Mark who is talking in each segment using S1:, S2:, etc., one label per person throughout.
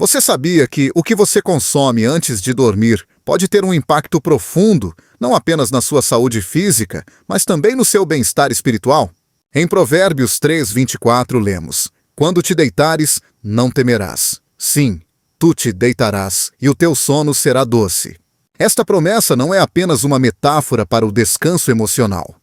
S1: Você sabia que o que você consome antes de dormir pode ter um impacto profundo, não apenas na sua saúde física, mas também no seu bem-estar espiritual? Em Provérbios 3:24 lemos: Quando te deitares, não temerás. Sim, tu te deitarás, e o teu sono será doce. Esta promessa não é apenas uma metáfora para o descanso emocional,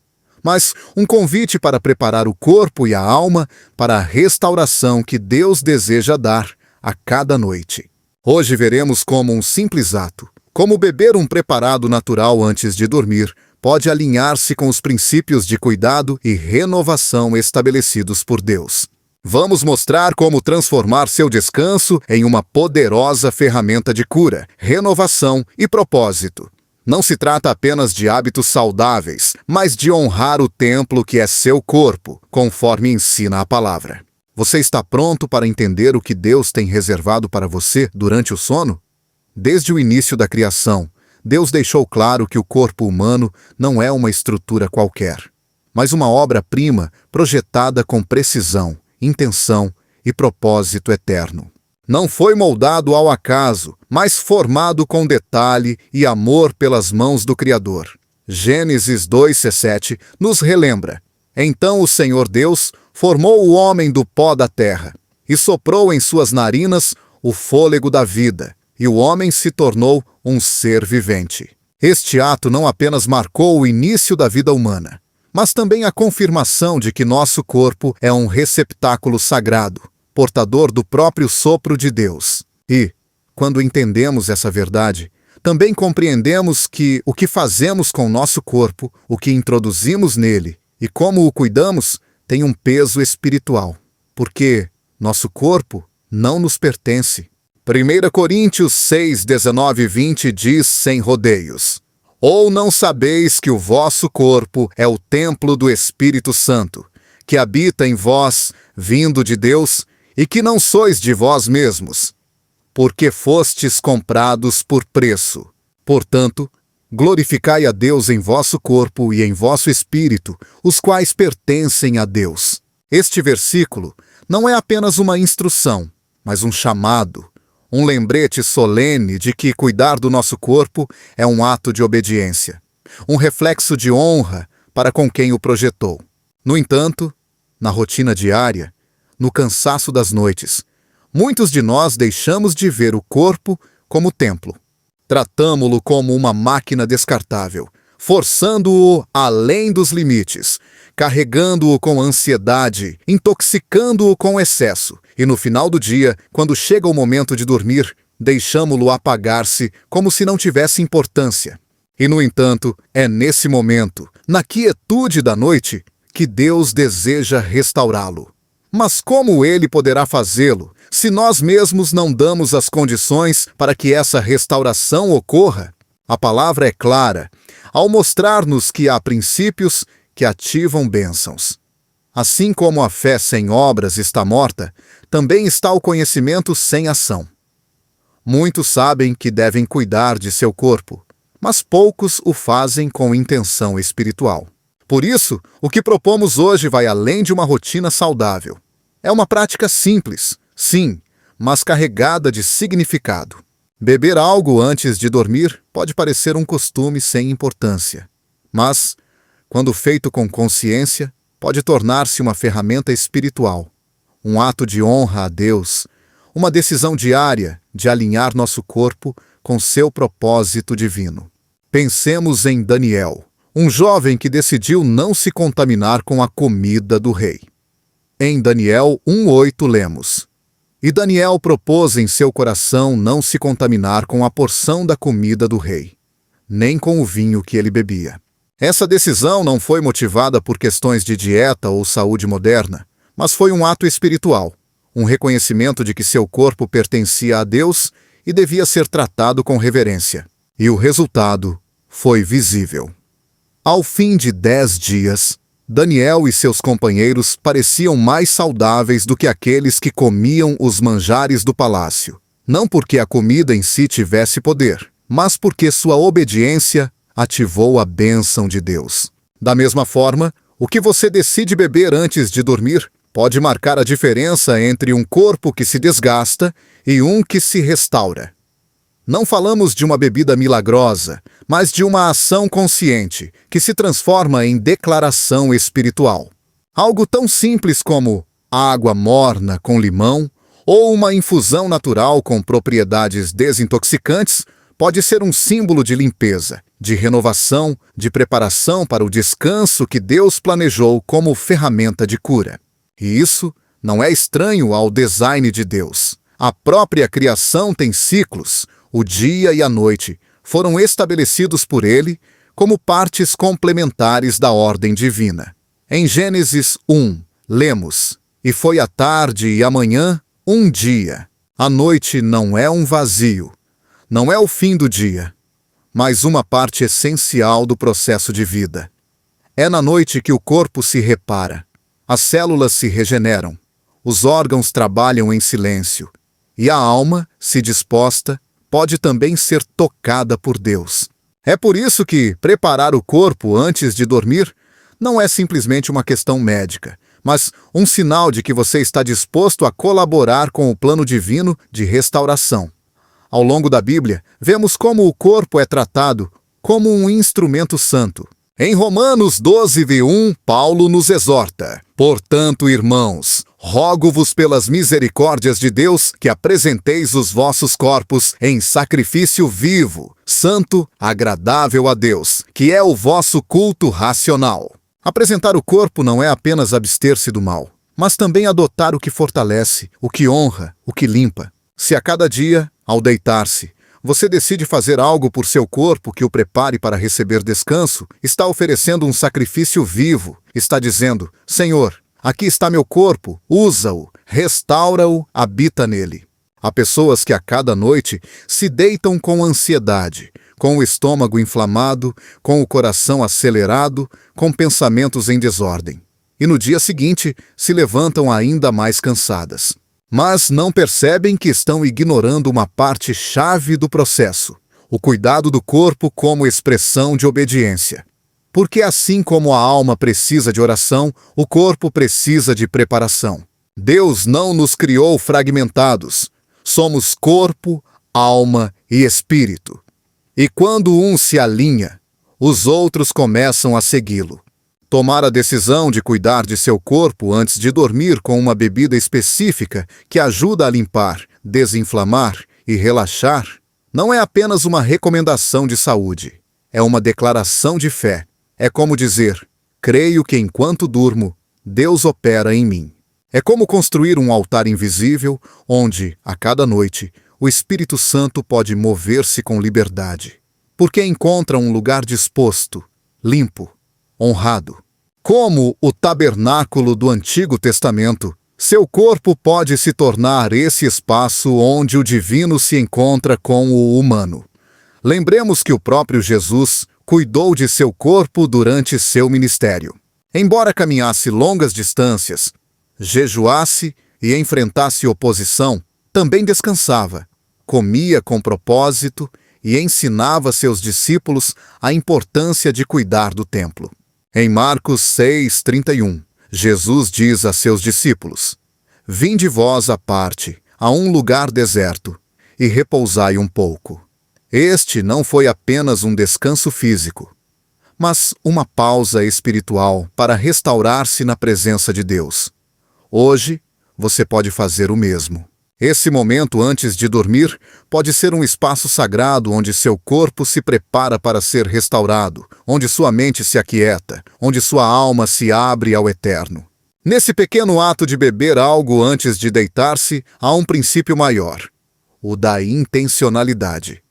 S1: mas um convite para preparar o corpo e a alma para a restauração que Deus deseja dar a cada noite. Hoje veremos como um simples ato, como beber um preparado natural antes de dormir, pode alinhar-se com os princípios de cuidado e renovação estabelecidos por Deus. Vamos mostrar como transformar seu descanso em uma poderosa ferramenta de cura, renovação e propósito. Não se trata apenas de hábitos saudáveis, mas de honrar o templo que é seu corpo, conforme ensina a palavra. Você está pronto para entender o que Deus tem reservado para você durante o sono? Desde o início da criação, Deus deixou claro que o corpo humano não é uma estrutura qualquer, mas uma obra-prima projetada com precisão, intenção e propósito eterno. Não foi moldado ao acaso, mas formado com detalhe e amor pelas mãos do Criador. Gênesis 2:7 nos relembra: Então o Senhor Deus formou o homem do pó da terra, e soprou em suas narinas o fôlego da vida, e o homem se tornou um ser vivente. Este ato não apenas marcou o início da vida humana, mas também a confirmação de que nosso corpo é um receptáculo sagrado, portador do próprio sopro de Deus. E, quando entendemos essa verdade, também compreendemos que o que fazemos com nosso corpo, o que introduzimos nele e como o cuidamos, tem um peso espiritual, porque nosso corpo não nos pertence. 1 Coríntios 6:19-20 diz sem rodeios: Ou não sabeis que o vosso corpo é o templo do Espírito Santo, que habita em vós, vindo de Deus, e que não sois de vós mesmos, porque fostes comprados por preço. Portanto, glorificai a Deus em vosso corpo e em vosso espírito, os quais pertencem a Deus. Este versículo não é apenas uma instrução, mas um chamado, um lembrete solene de que cuidar do nosso corpo é um ato de obediência, um reflexo de honra para com quem o projetou. No entanto, na rotina diária, no cansaço das noites, muitos de nós deixamos de ver o corpo como templo. Tratamo-lo como uma máquina descartável, forçando-o além dos limites, carregando-o com ansiedade, intoxicando-o com excesso, e no final do dia, quando chega o momento de dormir, deixamo-lo apagar-se como se não tivesse importância. E, no entanto, é nesse momento, na quietude da noite, que Deus deseja restaurá-lo. Mas como Ele poderá fazê-lo, se nós mesmos não damos as condições para que essa restauração ocorra? A palavra é clara, ao mostrar-nos que há princípios que ativam bênçãos. Assim como a fé sem obras está morta, também está o conhecimento sem ação. Muitos sabem que devem cuidar de seu corpo, mas poucos o fazem com intenção espiritual. Por isso, o que propomos hoje vai além de uma rotina saudável. É uma prática simples, sim, mas carregada de significado. Beber algo antes de dormir pode parecer um costume sem importância, mas, quando feito com consciência, pode tornar-se uma ferramenta espiritual, um ato de honra a Deus, uma decisão diária de alinhar nosso corpo com seu propósito divino. Pensemos em Daniel, um jovem que decidiu não se contaminar com a comida do rei. Em Daniel 1:8 lemos: E Daniel propôs em seu coração não se contaminar com a porção da comida do rei, nem com o vinho que ele bebia. Essa decisão não foi motivada por questões de dieta ou saúde moderna, mas foi um ato espiritual, um reconhecimento de que seu corpo pertencia a Deus e devia ser tratado com reverência. E o resultado foi visível. Ao fim de 10 dias, Daniel e seus companheiros pareciam mais saudáveis do que aqueles que comiam os manjares do palácio, não porque a comida em si tivesse poder, mas porque sua obediência ativou a bênção de Deus. Da mesma forma, o que você decide beber antes de dormir pode marcar a diferença entre um corpo que se desgasta e um que se restaura. Não falamos de uma bebida milagrosa, mas de uma ação consciente que se transforma em declaração espiritual. Algo tão simples como água morna com limão ou uma infusão natural com propriedades desintoxicantes pode ser um símbolo de limpeza, de renovação, de preparação para o descanso que Deus planejou como ferramenta de cura. E isso não é estranho ao design de Deus. A própria criação tem ciclos. O dia e a noite foram estabelecidos por Ele como partes complementares da ordem divina. Em Gênesis 1, lemos: "E foi a tarde e a manhã um dia." A noite não é um vazio, não é o fim do dia, mas uma parte essencial do processo de vida. É na noite que o corpo se repara, as células se regeneram, os órgãos trabalham em silêncio, e a alma, se disposta, pode também ser tocada por Deus. É por isso que preparar o corpo antes de dormir não é simplesmente uma questão médica, mas um sinal de que você está disposto a colaborar com o plano divino de restauração. Ao longo da Bíblia, vemos como o corpo é tratado como um instrumento santo. Em Romanos 12:1, Paulo nos exorta: "Portanto, irmãos, rogo-vos pelas misericórdias de Deus que apresenteis os vossos corpos em sacrifício vivo, santo, agradável a Deus, que é o vosso culto racional." Apresentar o corpo não é apenas abster-se do mal, mas também adotar o que fortalece, o que honra, o que limpa. Se a cada dia, ao deitar-se, você decide fazer algo por seu corpo que o prepare para receber descanso, está oferecendo um sacrifício vivo. Está dizendo: "Senhor, aqui está meu corpo, usa-o, restaura-o, habita nele." Há pessoas que a cada noite se deitam com ansiedade, com o estômago inflamado, com o coração acelerado, com pensamentos em desordem. E no dia seguinte se levantam ainda mais cansadas. Mas não percebem que estão ignorando uma parte chave do processo: o cuidado do corpo como expressão de obediência. Porque assim como a alma precisa de oração, o corpo precisa de preparação. Deus não nos criou fragmentados. Somos corpo, alma e espírito. E quando um se alinha, os outros começam a segui-lo. Tomar a decisão de cuidar de seu corpo antes de dormir com uma bebida específica que ajuda a limpar, desinflamar e relaxar não é apenas uma recomendação de saúde. É uma declaração de fé. É como dizer: "Creio que enquanto durmo, Deus opera em mim." É como construir um altar invisível onde, a cada noite, o Espírito Santo pode mover-se com liberdade, porque encontra um lugar disposto, limpo, honrado. Como o tabernáculo do Antigo Testamento, seu corpo pode se tornar esse espaço onde o divino se encontra com o humano. Lembremos que o próprio Jesus cuidou de seu corpo durante seu ministério. Embora caminhasse longas distâncias, jejuasse e enfrentasse oposição, também descansava, comia com propósito e ensinava seus discípulos a importância de cuidar do templo. Em Marcos 6:31, Jesus diz a seus discípulos: "Vinde vós à parte, a um lugar deserto, e repousai um pouco." Este não foi apenas um descanso físico, mas uma pausa espiritual para restaurar-se na presença de Deus. Hoje, você pode fazer o mesmo. Esse momento antes de dormir pode ser um espaço sagrado onde seu corpo se prepara para ser restaurado, onde sua mente se aquieta, onde sua alma se abre ao eterno. Nesse pequeno ato de beber algo antes de deitar-se, há um princípio maior: o da intencionalidade.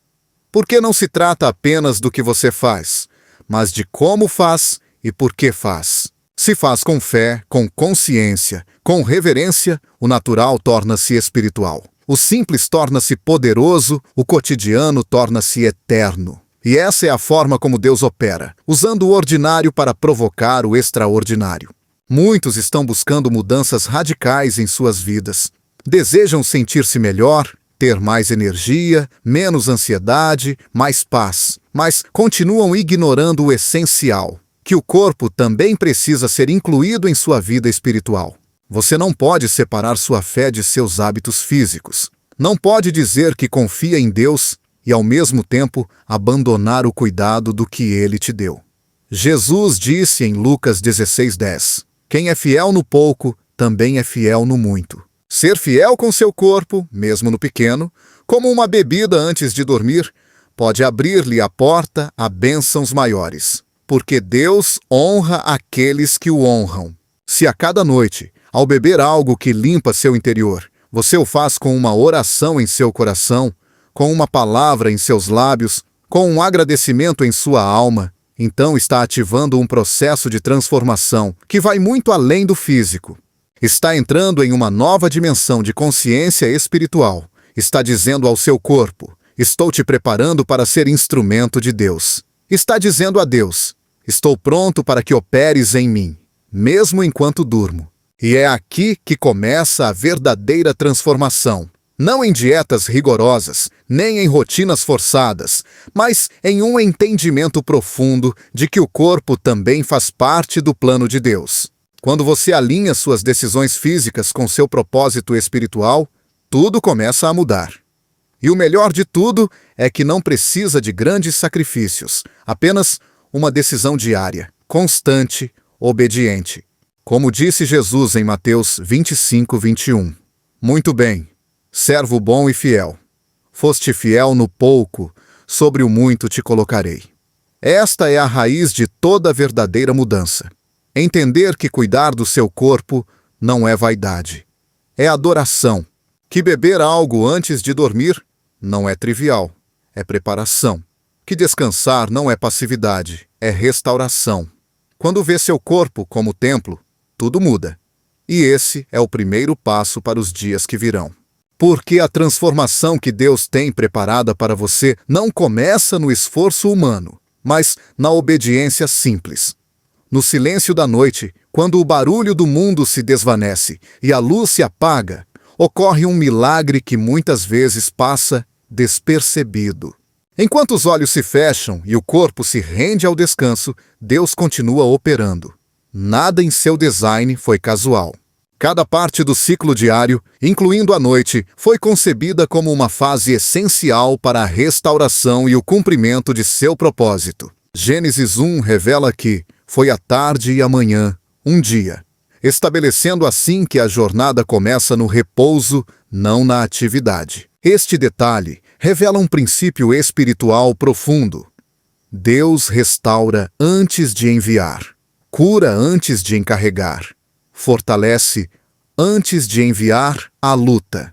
S1: Porque não se trata apenas do que você faz, mas de como faz e por que faz. Se faz com fé, com consciência, com reverência, o natural torna-se espiritual. O simples torna-se poderoso, o cotidiano torna-se eterno. E essa é a forma como Deus opera, usando o ordinário para provocar o extraordinário. Muitos estão buscando mudanças radicais em suas vidas. Desejam sentir-se melhor, ter mais energia, menos ansiedade, mais paz, mas continuam ignorando o essencial: que o corpo também precisa ser incluído em sua vida espiritual. Você não pode separar sua fé de seus hábitos físicos. Não pode dizer que confia em Deus e, ao mesmo tempo, abandonar o cuidado do que Ele te deu. Jesus disse em Lucas 16:10, quem é fiel no pouco, também é fiel no muito. Ser fiel com seu corpo, mesmo no pequeno, como uma bebida antes de dormir, pode abrir-lhe a porta a bênçãos maiores, porque Deus honra aqueles que o honram. Se a cada noite, ao beber algo que limpa seu interior, você o faz com uma oração em seu coração, com uma palavra em seus lábios, com um agradecimento em sua alma, então está ativando um processo de transformação que vai muito além do físico. Está entrando em uma nova dimensão de consciência espiritual. Está dizendo ao seu corpo, estou te preparando para ser instrumento de Deus. Está dizendo a Deus, estou pronto para que operes em mim, mesmo enquanto durmo. E é aqui que começa a verdadeira transformação. Não em dietas rigorosas, nem em rotinas forçadas, mas em um entendimento profundo de que o corpo também faz parte do plano de Deus. Quando você alinha suas decisões físicas com seu propósito espiritual, tudo começa a mudar. E o melhor de tudo é que não precisa de grandes sacrifícios, apenas uma decisão diária, constante, obediente. Como disse Jesus em Mateus 25:21. Muito bem, servo bom e fiel. Foste fiel no pouco, sobre o muito te colocarei. Esta é a raiz de toda verdadeira mudança. Entender que cuidar do seu corpo não é vaidade. É adoração. Que beber algo antes de dormir não é trivial. É preparação. Que descansar não é passividade. É restauração. Quando vê seu corpo como templo, tudo muda. E esse é o primeiro passo para os dias que virão. Porque a transformação que Deus tem preparada para você não começa no esforço humano, mas na obediência simples. No silêncio da noite, quando o barulho do mundo se desvanece e a luz se apaga, ocorre um milagre que muitas vezes passa despercebido. Enquanto os olhos se fecham e o corpo se rende ao descanso, Deus continua operando. Nada em seu design foi casual. Cada parte do ciclo diário, incluindo a noite, foi concebida como uma fase essencial para a restauração e o cumprimento de seu propósito. Gênesis 1 revela que foi a tarde e a manhã, um dia, estabelecendo assim que a jornada começa no repouso, não na atividade. Este detalhe revela um princípio espiritual profundo. Deus restaura antes de enviar, cura antes de encarregar, fortalece antes de enviar à luta.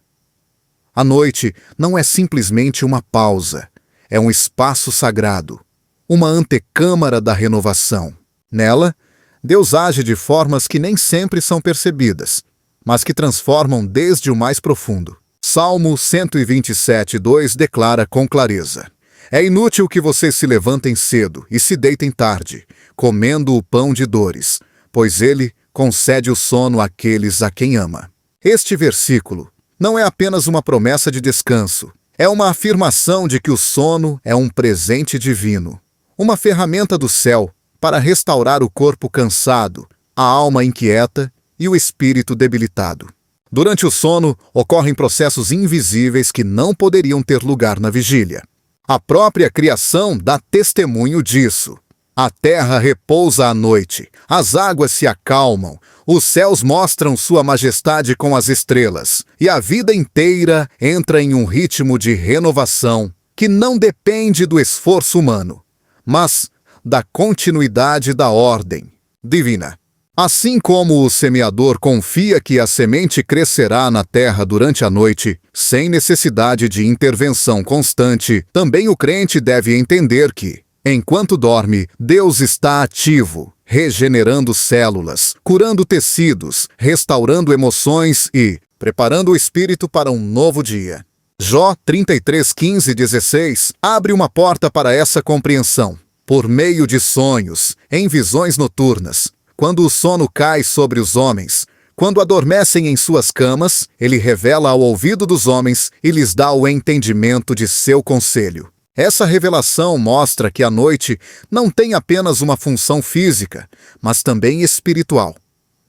S1: A noite não é simplesmente uma pausa, é um espaço sagrado, uma antecâmara da renovação. Nela, Deus age de formas que nem sempre são percebidas, mas que transformam desde o mais profundo. Salmo 127:2 declara com clareza: é inútil que vocês se levantem cedo e se deitem tarde, comendo o pão de dores, pois ele concede o sono àqueles a quem ama. Este versículo não é apenas uma promessa de descanso, é uma afirmação de que o sono é um presente divino, uma ferramenta do céu para restaurar o corpo cansado, a alma inquieta e o espírito debilitado. Durante o sono, ocorrem processos invisíveis que não poderiam ter lugar na vigília. A própria criação dá testemunho disso. A terra repousa à noite, as águas se acalmam, os céus mostram sua majestade com as estrelas, e a vida inteira entra em um ritmo de renovação que não depende do esforço humano, mas da continuidade da ordem divina. Assim como o semeador confia que a semente crescerá na terra durante a noite, sem necessidade de intervenção constante, também o crente deve entender que, enquanto dorme, Deus está ativo, regenerando células, curando tecidos, restaurando emoções e preparando o espírito para um novo dia. Jó 33:15-16 abre uma porta para essa compreensão. Por meio de sonhos, em visões noturnas, quando o sono cai sobre os homens, quando adormecem em suas camas, ele revela ao ouvido dos homens e lhes dá o entendimento de seu conselho. Essa revelação mostra que a noite não tem apenas uma função física, mas também espiritual.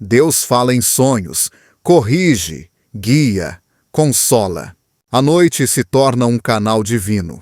S1: Deus fala em sonhos, corrige, guia, consola. A noite se torna um canal divino,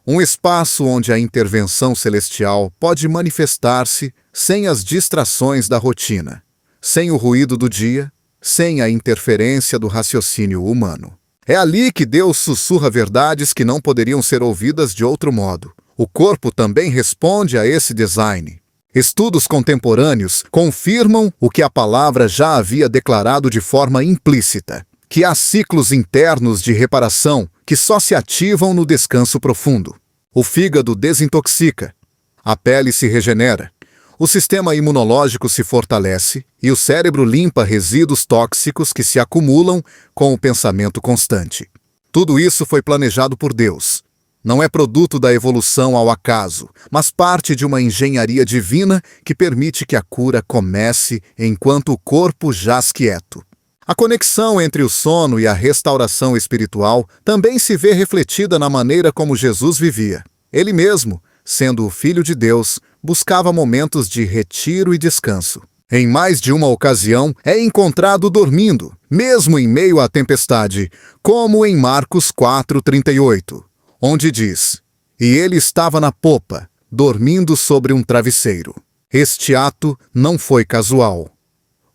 S1: um espaço onde a intervenção celestial pode manifestar-se sem as distrações da rotina, sem o ruído do dia, sem a interferência do raciocínio humano. É ali que Deus sussurra verdades que não poderiam ser ouvidas de outro modo. O corpo também responde a esse design. Estudos contemporâneos confirmam o que a palavra já havia declarado de forma implícita, que há ciclos internos de reparação que só se ativam no descanso profundo. O fígado desintoxica, a pele se regenera, o sistema imunológico se fortalece e o cérebro limpa resíduos tóxicos que se acumulam com o pensamento constante. Tudo isso foi planejado por Deus. Não é produto da evolução ao acaso, mas parte de uma engenharia divina que permite que a cura comece enquanto o corpo jaz quieto. A conexão entre o sono e a restauração espiritual também se vê refletida na maneira como Jesus vivia. Ele mesmo, sendo o Filho de Deus, buscava momentos de retiro e descanso. Em mais de uma ocasião, é encontrado dormindo, mesmo em meio à tempestade, como em Marcos 4:38. Onde diz: "E ele estava na popa, dormindo sobre um travesseiro." Este ato não foi casual.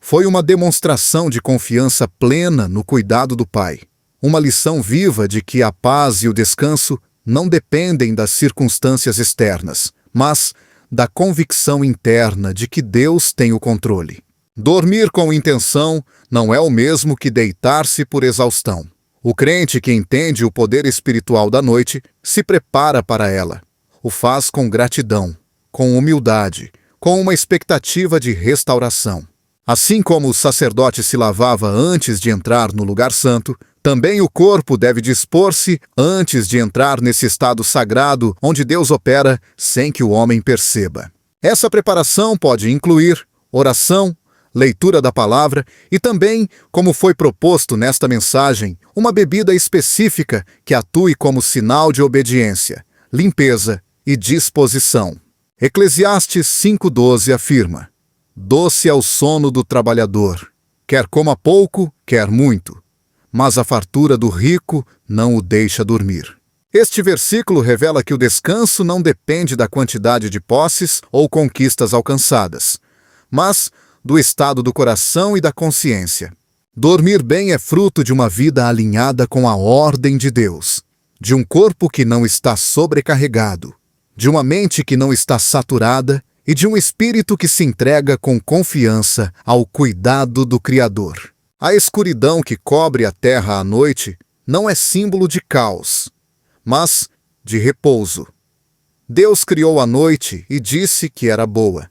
S1: Foi uma demonstração de confiança plena no cuidado do Pai. Uma lição viva de que a paz e o descanso não dependem das circunstâncias externas, mas da convicção interna de que Deus tem o controle. Dormir com intenção não é o mesmo que deitar-se por exaustão. O crente que entende o poder espiritual da noite se prepara para ela. O faz com gratidão, com humildade, com uma expectativa de restauração. Assim como o sacerdote se lavava antes de entrar no lugar santo, também o corpo deve dispor-se antes de entrar nesse estado sagrado onde Deus opera sem que o homem perceba. Essa preparação pode incluir oração, leitura da palavra e também, como foi proposto nesta mensagem, uma bebida específica que atue como sinal de obediência, limpeza e disposição. Eclesiastes 5:12 afirma: "Doce é o sono do trabalhador, quer coma pouco, quer muito, mas a fartura do rico não o deixa dormir." Este versículo revela que o descanso não depende da quantidade de posses ou conquistas alcançadas, mas do estado do coração e da consciência. Dormir bem é fruto de uma vida alinhada com a ordem de Deus, de um corpo que não está sobrecarregado, de uma mente que não está saturada e de um espírito que se entrega com confiança ao cuidado do Criador. A escuridão que cobre a terra à noite não é símbolo de caos, mas de repouso. Deus criou a noite e disse que era boa.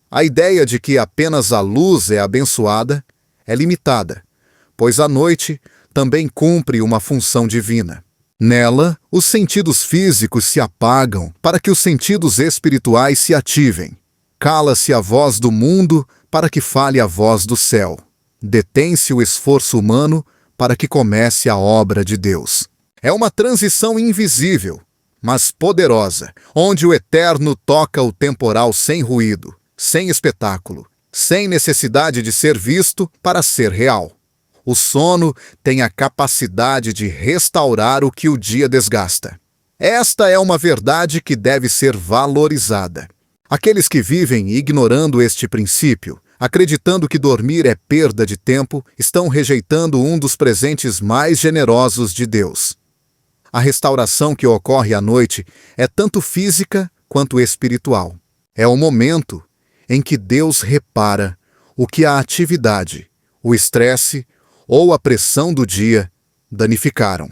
S1: A ideia de que apenas a luz é abençoada é limitada, pois a noite também cumpre uma função divina. Nela, os sentidos físicos se apagam para que os sentidos espirituais se ativem. Cala-se a voz do mundo para que fale a voz do céu. Detém-se o esforço humano para que comece a obra de Deus. É uma transição invisível, mas poderosa, onde o eterno toca o temporal sem ruído, sem espetáculo, sem necessidade de ser visto para ser real. O sono tem a capacidade de restaurar o que o dia desgasta. Esta é uma verdade que deve ser valorizada. Aqueles que vivem ignorando este princípio, acreditando que dormir é perda de tempo, estão rejeitando um dos presentes mais generosos de Deus. A restauração que ocorre à noite é tanto física quanto espiritual. É o momento em que Deus repara o que a atividade, o estresse ou a pressão do dia danificaram.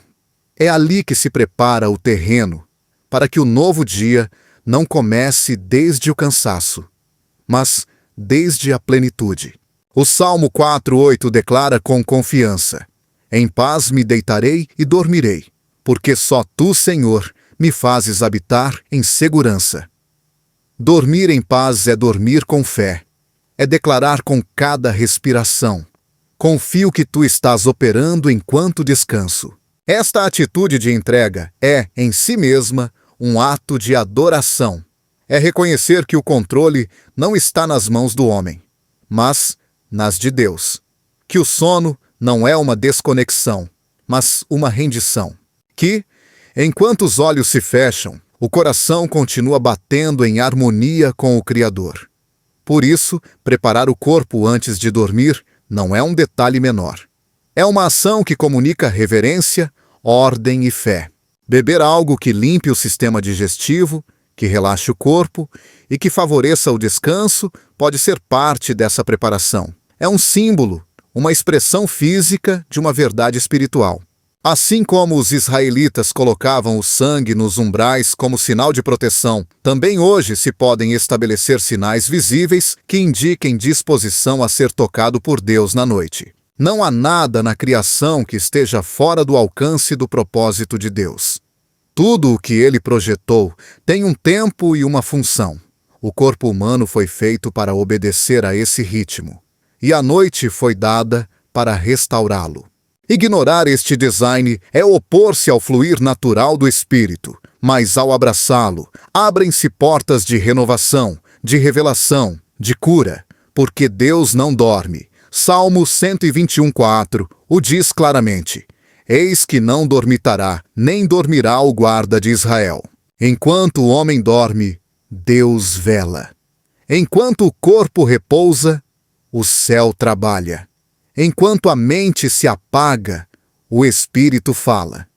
S1: É ali que se prepara o terreno para que o novo dia não comece desde o cansaço, mas desde a plenitude. O Salmo 4:8 declara com confiança: "Em paz me deitarei e dormirei, porque só Tu, Senhor, me fazes habitar em segurança." Dormir em paz é dormir com fé, é declarar com cada respiração: "Confio que Tu estás operando enquanto descanso." Esta atitude de entrega é, em si mesma, um ato de adoração. É reconhecer que o controle não está nas mãos do homem, mas nas de Deus. Que o sono não é uma desconexão, mas uma rendição. Que, enquanto os olhos se fecham, o coração continua batendo em harmonia com o Criador. Por isso, preparar o corpo antes de dormir não é um detalhe menor. É uma ação que comunica reverência, ordem e fé. Beber algo que limpe o sistema digestivo, que relaxe o corpo e que favoreça o descanso pode ser parte dessa preparação. É um símbolo, uma expressão física de uma verdade espiritual. Assim como os israelitas colocavam o sangue nos umbrais como sinal de proteção, também hoje se podem estabelecer sinais visíveis que indiquem disposição a ser tocado por Deus na noite. Não há nada na criação que esteja fora do alcance do propósito de Deus. Tudo o que ele projetou tem um tempo e uma função. O corpo humano foi feito para obedecer a esse ritmo, e a noite foi dada para restaurá-lo. Ignorar este design é opor-se ao fluir natural do espírito, mas ao abraçá-lo, abrem-se portas de renovação, de revelação, de cura, porque Deus não dorme. Salmo 121:4 o diz claramente: Eis que não dormitará, nem dormirá o guarda de Israel. Enquanto o homem dorme, Deus vela. Enquanto o corpo repousa, o céu trabalha. Enquanto a mente se apaga, o espírito fala.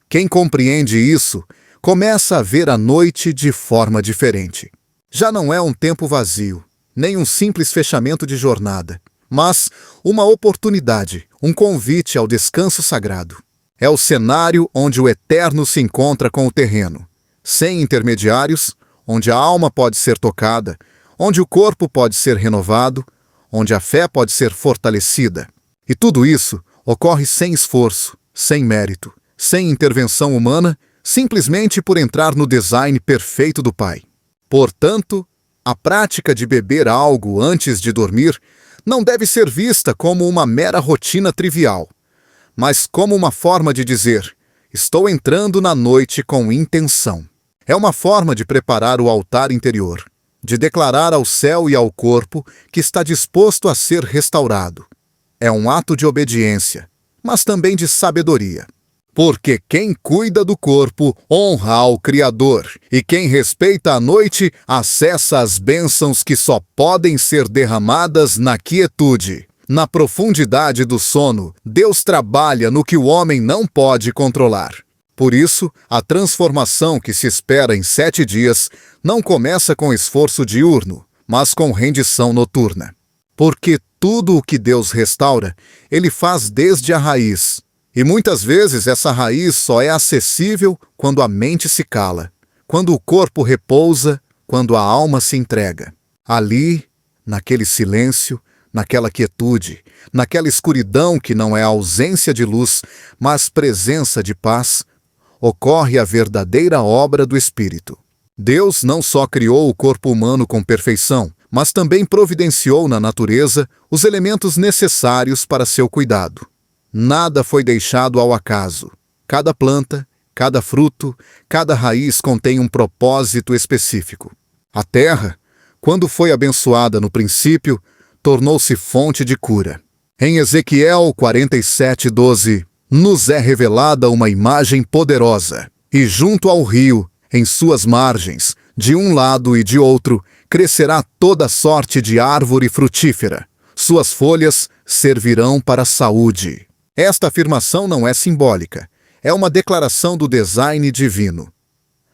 S1: Quem compreende isso, começa a ver a noite de forma diferente. Já não é um tempo vazio, nem um simples fechamento de jornada, mas uma oportunidade, um convite ao descanso sagrado. É o cenário onde o eterno se encontra com o terreno, sem intermediários, onde a alma pode ser tocada, onde o corpo pode ser renovado, onde a fé pode ser fortalecida. E tudo isso ocorre sem esforço, sem mérito, sem intervenção humana, simplesmente por entrar no design perfeito do Pai. Portanto, a prática de beber algo antes de dormir não deve ser vista como uma mera rotina trivial, mas como uma forma de dizer: estou entrando na noite com intenção. É uma forma de preparar o altar interior, de declarar ao céu e ao corpo que está disposto a ser restaurado. É um ato de obediência, mas também de sabedoria. Porque quem cuida do corpo honra ao Criador, e quem respeita a noite acessa as bênçãos que só podem ser derramadas na quietude. Na profundidade do sono, Deus trabalha no que o homem não pode controlar. Por isso, a transformação que se espera em 7 dias não começa com esforço diurno, mas com rendição noturna. Porque tudo o que Deus restaura, Ele faz desde a raiz. E muitas vezes essa raiz só é acessível quando a mente se cala, quando o corpo repousa, quando a alma se entrega. Ali, naquele silêncio, naquela quietude, naquela escuridão que não é ausência de luz, mas presença de paz, ocorre a verdadeira obra do Espírito. Deus não só criou o corpo humano com perfeição, mas também providenciou na natureza os elementos necessários para seu cuidado. Nada foi deixado ao acaso. Cada planta, cada fruto, cada raiz contém um propósito específico. A terra, quando foi abençoada no princípio, tornou-se fonte de cura. Em Ezequiel 47:12, nos é revelada uma imagem poderosa, e junto ao rio, em suas margens, de um lado e de outro, crescerá toda sorte de árvore frutífera. Suas folhas servirão para a saúde. Esta afirmação não é simbólica, é uma declaração do design divino.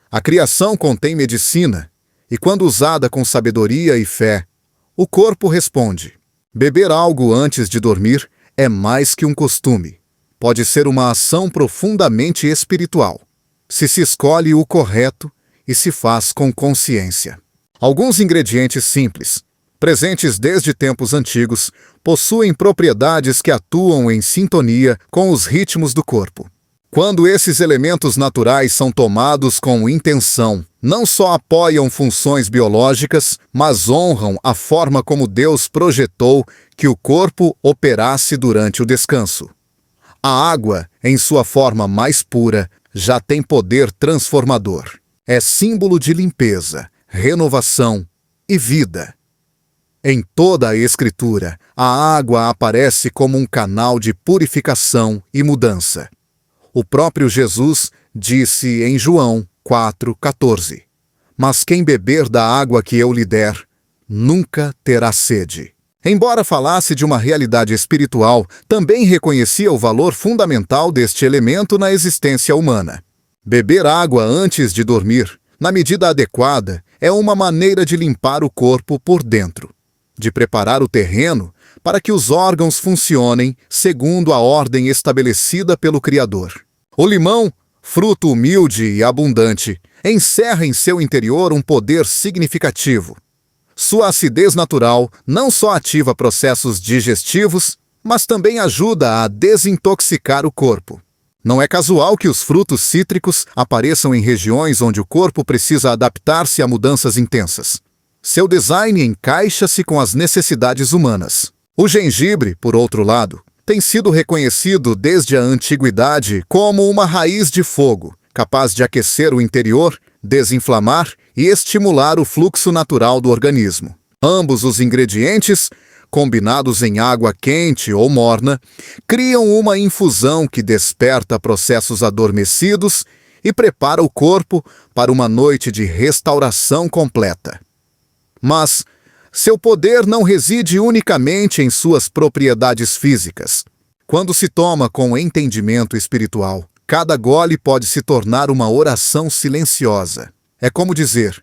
S1: A criação contém medicina, e quando usada com sabedoria e fé, o corpo responde. Beber algo antes de dormir é mais que um costume. Pode ser uma ação profundamente espiritual, se escolhe o correto e se faz com consciência. Alguns ingredientes simples, presentes desde tempos antigos, possuem propriedades que atuam em sintonia com os ritmos do corpo. Quando esses elementos naturais são tomados com intenção, não só apoiam funções biológicas, mas honram a forma como Deus projetou que o corpo operasse durante o descanso. A água, em sua forma mais pura, já tem poder transformador. É símbolo de limpeza, renovação e vida. Em toda a Escritura, a água aparece como um canal de purificação e mudança. O próprio Jesus disse em João 4,14: Mas quem beber da água que eu lhe der, nunca terá sede. Embora falasse de uma realidade espiritual, também reconhecia o valor fundamental deste elemento na existência humana. Beber água antes de dormir, na medida adequada, é uma maneira de limpar o corpo por dentro, de preparar o terreno para que os órgãos funcionem segundo a ordem estabelecida pelo Criador. O limão, fruto humilde e abundante, encerra em seu interior um poder significativo. Sua acidez natural não só ativa processos digestivos, mas também ajuda a desintoxicar o corpo. Não é casual que os frutos cítricos apareçam em regiões onde o corpo precisa adaptar-se a mudanças intensas. Seu design encaixa-se com as necessidades humanas. O gengibre, por outro lado, tem sido reconhecido desde a antiguidade como uma raiz de fogo, capaz de aquecer o interior, desinflamar e estimular o fluxo natural do organismo. Ambos os ingredientes, combinados em água quente ou morna, criam uma infusão que desperta processos adormecidos e prepara o corpo para uma noite de restauração completa. Mas seu poder não reside unicamente em suas propriedades físicas. Quando se toma com entendimento espiritual, cada gole pode se tornar uma oração silenciosa. É como dizer: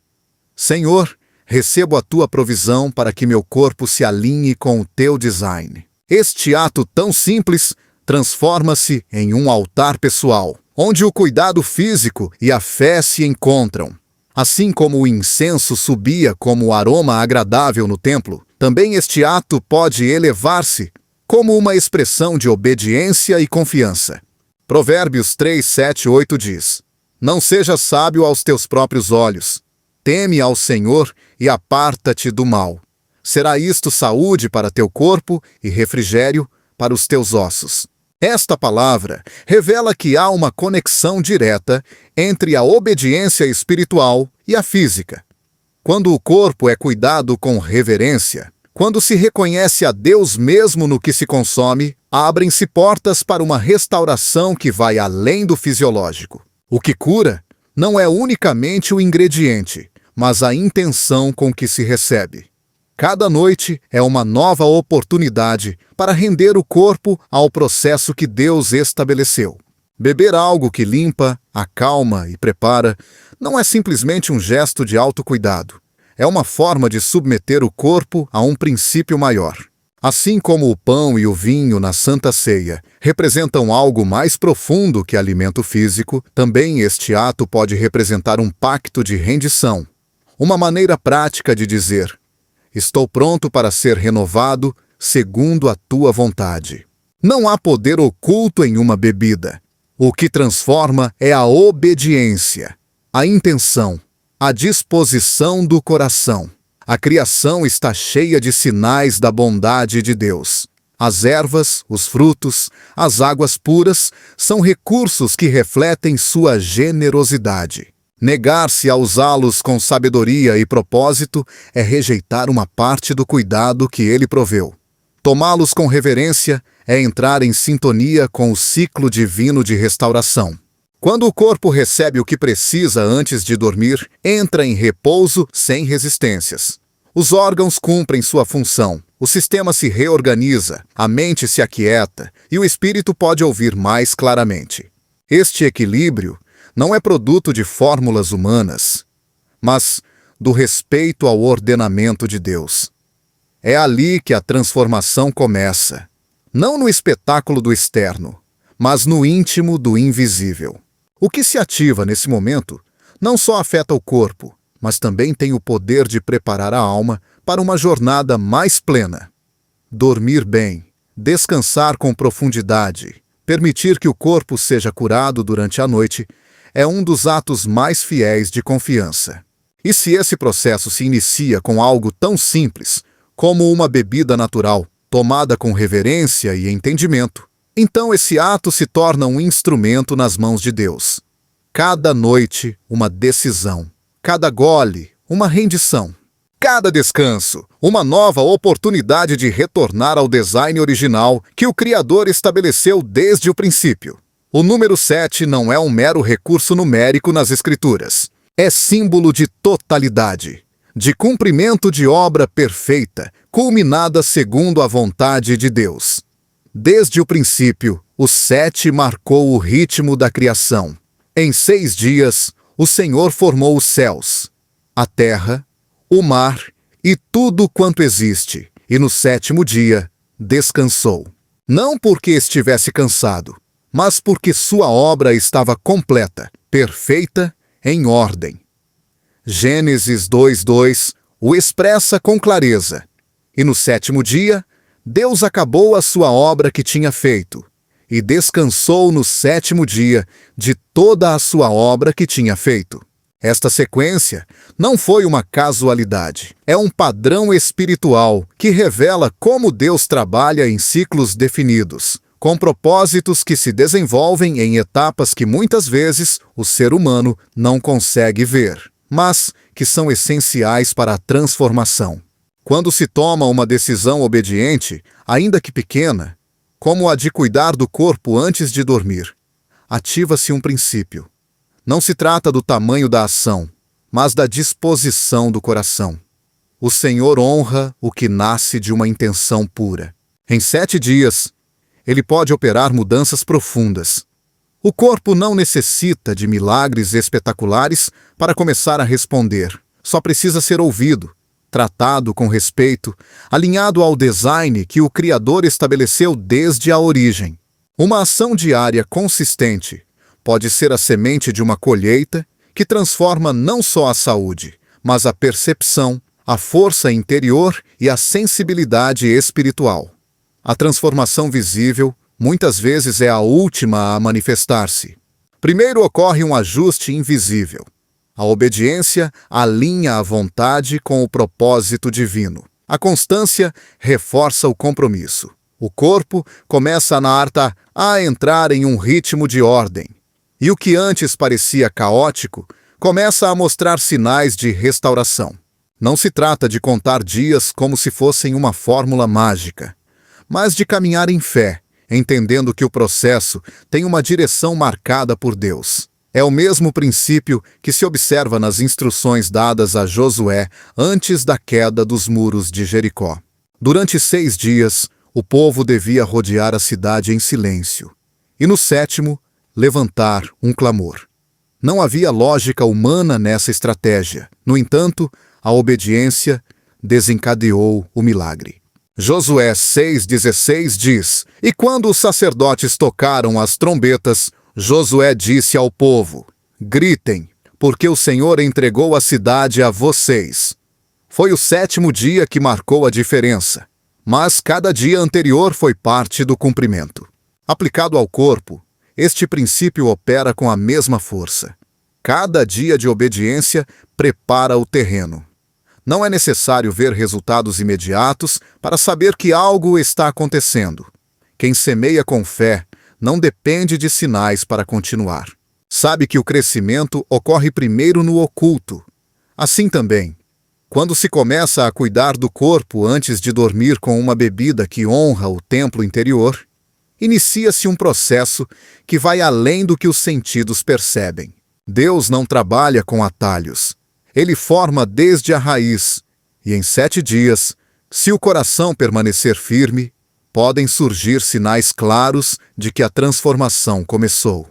S1: Senhor, recebo a tua provisão para que meu corpo se alinhe com o teu design. Este ato tão simples transforma-se em um altar pessoal, onde o cuidado físico e a fé se encontram. Assim como o incenso subia como aroma agradável no templo, também este ato pode elevar-se como uma expressão de obediência e confiança. Provérbios 3, 7, 8 diz: Não sejas sábio aos teus próprios olhos. Teme ao Senhor e aparta-te do mal. Será isto saúde para teu corpo e refrigério para os teus ossos. Esta palavra revela que há uma conexão direta entre a obediência espiritual e a física. Quando o corpo é cuidado com reverência, quando se reconhece a Deus mesmo no que se consome, abrem-se portas para uma restauração que vai além do fisiológico. O que cura não é unicamente o ingrediente, mas a intenção com que se recebe. Cada noite é uma nova oportunidade para render o corpo ao processo que Deus estabeleceu. Beber algo que limpa, acalma e prepara não é simplesmente um gesto de autocuidado. É uma forma de submeter o corpo a um princípio maior. Assim como o pão e o vinho na Santa Ceia representam algo mais profundo que alimento físico, também este ato pode representar um pacto de rendição. Uma maneira prática de dizer: Estou pronto para ser renovado segundo a tua vontade. Não há poder oculto em uma bebida. O que transforma é a obediência, a intenção, a disposição do coração. A criação está cheia de sinais da bondade de Deus. As ervas, os frutos, as águas puras são recursos que refletem sua generosidade. Negar-se a usá-los com sabedoria e propósito é rejeitar uma parte do cuidado que ele proveu. Tomá-los com reverência é entrar em sintonia com o ciclo divino de restauração. Quando o corpo recebe o que precisa antes de dormir, entra em repouso sem resistências. Os órgãos cumprem sua função, o sistema se reorganiza, a mente se aquieta e o espírito pode ouvir mais claramente. Este equilíbrio não é produto de fórmulas humanas, mas do respeito ao ordenamento de Deus. É ali que a transformação começa, não no espetáculo do externo, mas no íntimo do invisível. O que se ativa nesse momento não só afeta o corpo, mas também tem o poder de preparar a alma para uma jornada mais plena. Dormir bem, descansar com profundidade, permitir que o corpo seja curado durante a noite é um dos atos mais fiéis de confiança. E se esse processo se inicia com algo tão simples como uma bebida natural, tomada com reverência e entendimento, então esse ato se torna um instrumento nas mãos de Deus. Cada noite, uma decisão. Cada gole, uma rendição. Cada descanso, uma nova oportunidade de retornar ao design original que o Criador estabeleceu desde o princípio. O número 7 não é um mero recurso numérico nas Escrituras. É símbolo de totalidade, de cumprimento de obra perfeita, culminada segundo a vontade de Deus. Desde o princípio, o 7 marcou o ritmo da criação. Em 6 dias, o Senhor formou os céus, a terra, o mar e tudo quanto existe, e no 7º dia descansou. Não porque estivesse cansado, mas porque sua obra estava completa, perfeita, em ordem. Gênesis 2:2 o expressa com clareza. E no 7º dia, Deus acabou a sua obra que tinha feito, e descansou no 7º dia de toda a sua obra que tinha feito. Esta sequência não foi uma casualidade. É um padrão espiritual que revela como Deus trabalha em ciclos definidos, com propósitos que se desenvolvem em etapas que muitas vezes o ser humano não consegue ver, mas que são essenciais para a transformação. Quando se toma uma decisão obediente, ainda que pequena, como a de cuidar do corpo antes de dormir, ativa-se um princípio. Não se trata do tamanho da ação, mas da disposição do coração. O Senhor honra o que nasce de uma intenção pura. Em 7 dias, Ele pode operar mudanças profundas. O corpo não necessita de milagres espetaculares para começar a responder. Só precisa ser ouvido, tratado com respeito, alinhado ao design que o Criador estabeleceu desde a origem. Uma ação diária consistente pode ser a semente de uma colheita que transforma não só a saúde, mas a percepção, a força interior e a sensibilidade espiritual. A transformação visível, muitas vezes, é a última a manifestar-se. Primeiro ocorre um ajuste invisível. A obediência alinha a vontade com o propósito divino. A constância reforça o compromisso. O corpo começa a entrar em um ritmo de ordem. E o que antes parecia caótico começa a mostrar sinais de restauração. Não se trata de contar dias como se fossem uma fórmula mágica, mas de caminhar em fé, entendendo que o processo tem uma direção marcada por Deus. É o mesmo princípio que se observa nas instruções dadas a Josué antes da queda dos muros de Jericó. Durante 6 dias, o povo devia rodear a cidade em silêncio, e no 7º, levantar um clamor. Não havia lógica humana nessa estratégia. No entanto, a obediência desencadeou o milagre. Josué 6,16 diz: E quando os sacerdotes tocaram as trombetas, Josué disse ao povo: Gritem, porque o Senhor entregou a cidade a vocês. Foi o 7º dia que marcou a diferença, mas cada dia anterior foi parte do cumprimento. Aplicado ao corpo, este princípio opera com a mesma força. Cada dia de obediência prepara o terreno. Não é necessário ver resultados imediatos para saber que algo está acontecendo. Quem semeia com fé não depende de sinais para continuar. Sabe que o crescimento ocorre primeiro no oculto. Assim também, quando se começa a cuidar do corpo antes de dormir com uma bebida que honra o templo interior, inicia-se um processo que vai além do que os sentidos percebem. Deus não trabalha com atalhos. Ele forma desde a raiz, e em 7 dias, se o coração permanecer firme, podem surgir sinais claros de que a transformação começou.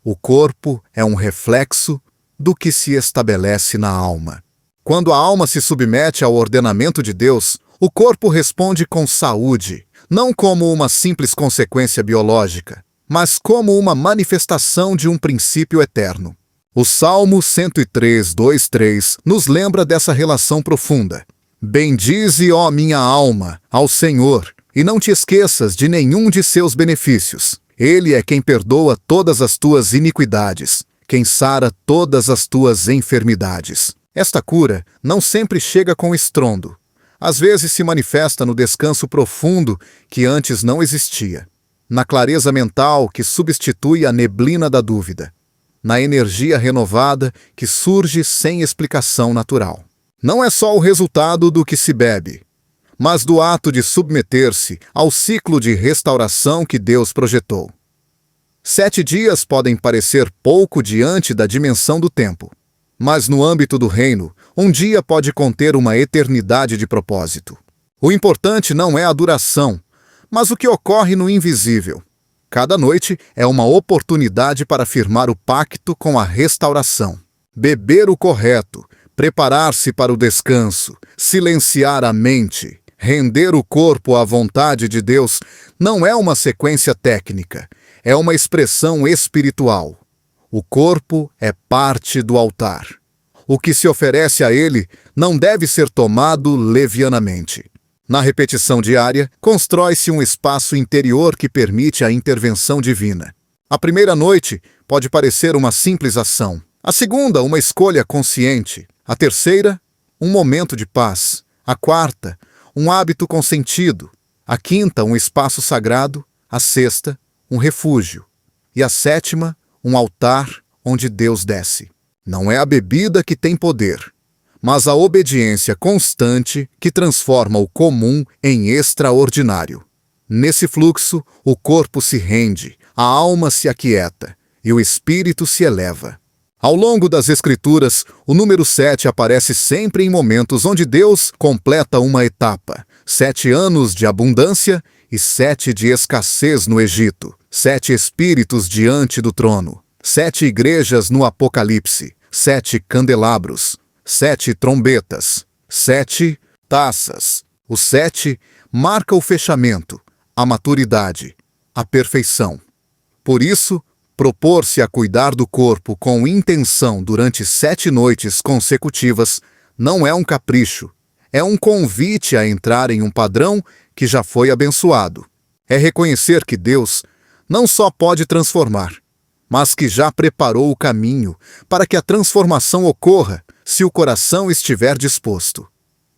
S1: O corpo é um reflexo do que se estabelece na alma. Quando a alma se submete ao ordenamento de Deus, o corpo responde com saúde, não como uma simples consequência biológica, mas como uma manifestação de um princípio eterno. O Salmo 103:2-3 nos lembra dessa relação profunda. Bendize, ó minha alma, ao Senhor, e não te esqueças de nenhum de seus benefícios. Ele é quem perdoa todas as tuas iniquidades, quem sara todas as tuas enfermidades. Esta cura não sempre chega com estrondo. Às vezes se manifesta no descanso profundo que antes não existia, na clareza mental que substitui a neblina da dúvida, na energia renovada que surge sem explicação natural. Não é só o resultado do que se bebe, mas do ato de submeter-se ao ciclo de restauração que Deus projetou. 7 dias podem parecer pouco diante da dimensão do tempo, mas no âmbito do reino, um dia pode conter uma eternidade de propósito. O importante não é a duração, mas o que ocorre no invisível. Cada noite é uma oportunidade para firmar o pacto com a restauração. Beber o correto, preparar-se para o descanso, silenciar a mente, render o corpo à vontade de Deus não é uma sequência técnica, é uma expressão espiritual. O corpo é parte do altar. O que se oferece a ele não deve ser tomado levianamente. Na repetição diária, constrói-se um espaço interior que permite a intervenção divina. A primeira noite pode parecer uma simples ação. A segunda, uma escolha consciente. A terceira, um momento de paz. A quarta, um hábito com sentido. A quinta, um espaço sagrado. A sexta, um refúgio. E a sétima, um altar onde Deus desce. Não é a bebida que tem poder, mas a obediência constante que transforma o comum em extraordinário. Nesse fluxo, o corpo se rende, a alma se aquieta e o espírito se eleva. Ao longo das Escrituras, o número 7 aparece sempre em momentos onde Deus completa uma etapa. 7 anos de abundância e 7 de escassez no Egito. 7 espíritos diante do trono. 7 igrejas no Apocalipse. 7 candelabros. 7 trombetas. 7 taças. O 7 marca o fechamento, a maturidade, a perfeição. Por isso, propor-se a cuidar do corpo com intenção durante 7 noites consecutivas não é um capricho, é um convite a entrar em um padrão que já foi abençoado. É reconhecer que Deus não só pode transformar, mas que já preparou o caminho para que a transformação ocorra se o coração estiver disposto.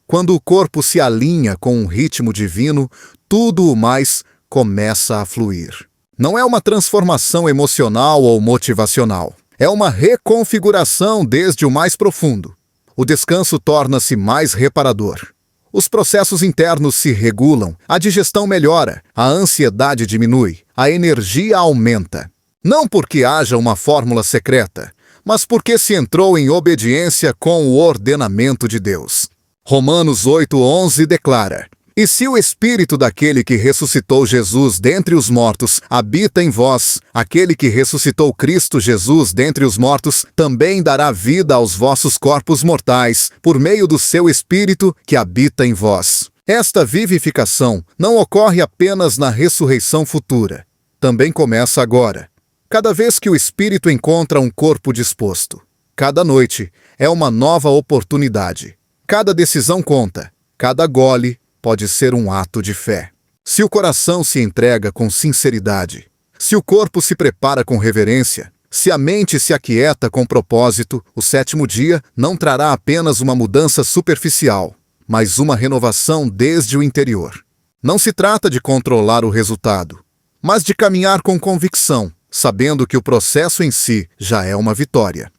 S1: Quando o corpo se alinha com um ritmo divino, tudo o mais começa a fluir. Não é uma transformação emocional ou motivacional. É uma reconfiguração desde o mais profundo. O descanso torna-se mais reparador. Os processos internos se regulam, a digestão melhora, a ansiedade diminui, a energia aumenta. Não porque haja uma fórmula secreta, mas porque se entrou em obediência com o ordenamento de Deus. Romanos 8:11 declara: E se o Espírito daquele que ressuscitou Jesus dentre os mortos habita em vós, aquele que ressuscitou Cristo Jesus dentre os mortos também dará vida aos vossos corpos mortais, por meio do seu Espírito que habita em vós. Esta vivificação não ocorre apenas na ressurreição futura. Também começa agora. Cada vez que o Espírito encontra um corpo disposto. Cada noite é uma nova oportunidade. Cada decisão conta. Cada gole pode ser um ato de fé. Se o coração se entrega com sinceridade, se o corpo se prepara com reverência, se a mente se aquieta com propósito, o 7º dia não trará apenas uma mudança superficial, mas uma renovação desde o interior. Não se trata de controlar o resultado, mas de caminhar com convicção, sabendo que o processo em si já é uma vitória.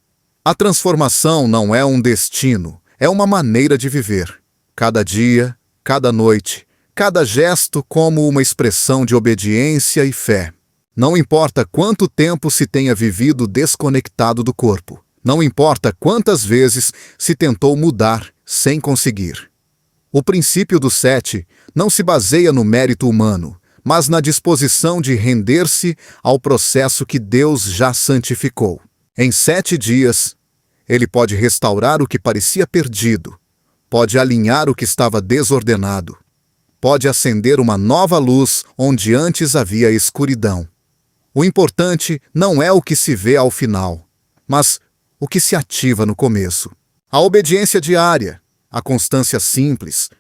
S1: A transformação não é um destino, é uma maneira de viver. Cada dia, cada noite, cada gesto como uma expressão de obediência e fé. Não importa quanto tempo se tenha vivido desconectado do corpo. Não importa quantas vezes se tentou mudar sem conseguir. O princípio do 7 não se baseia no mérito humano, mas na disposição de render-se ao processo que Deus já santificou. Em 7 dias, Ele pode restaurar o que parecia perdido, pode alinhar o que estava desordenado, pode acender uma nova luz onde antes havia escuridão. O importante não é o que se vê ao final, mas o que se ativa no começo. A obediência diária, a constância simples,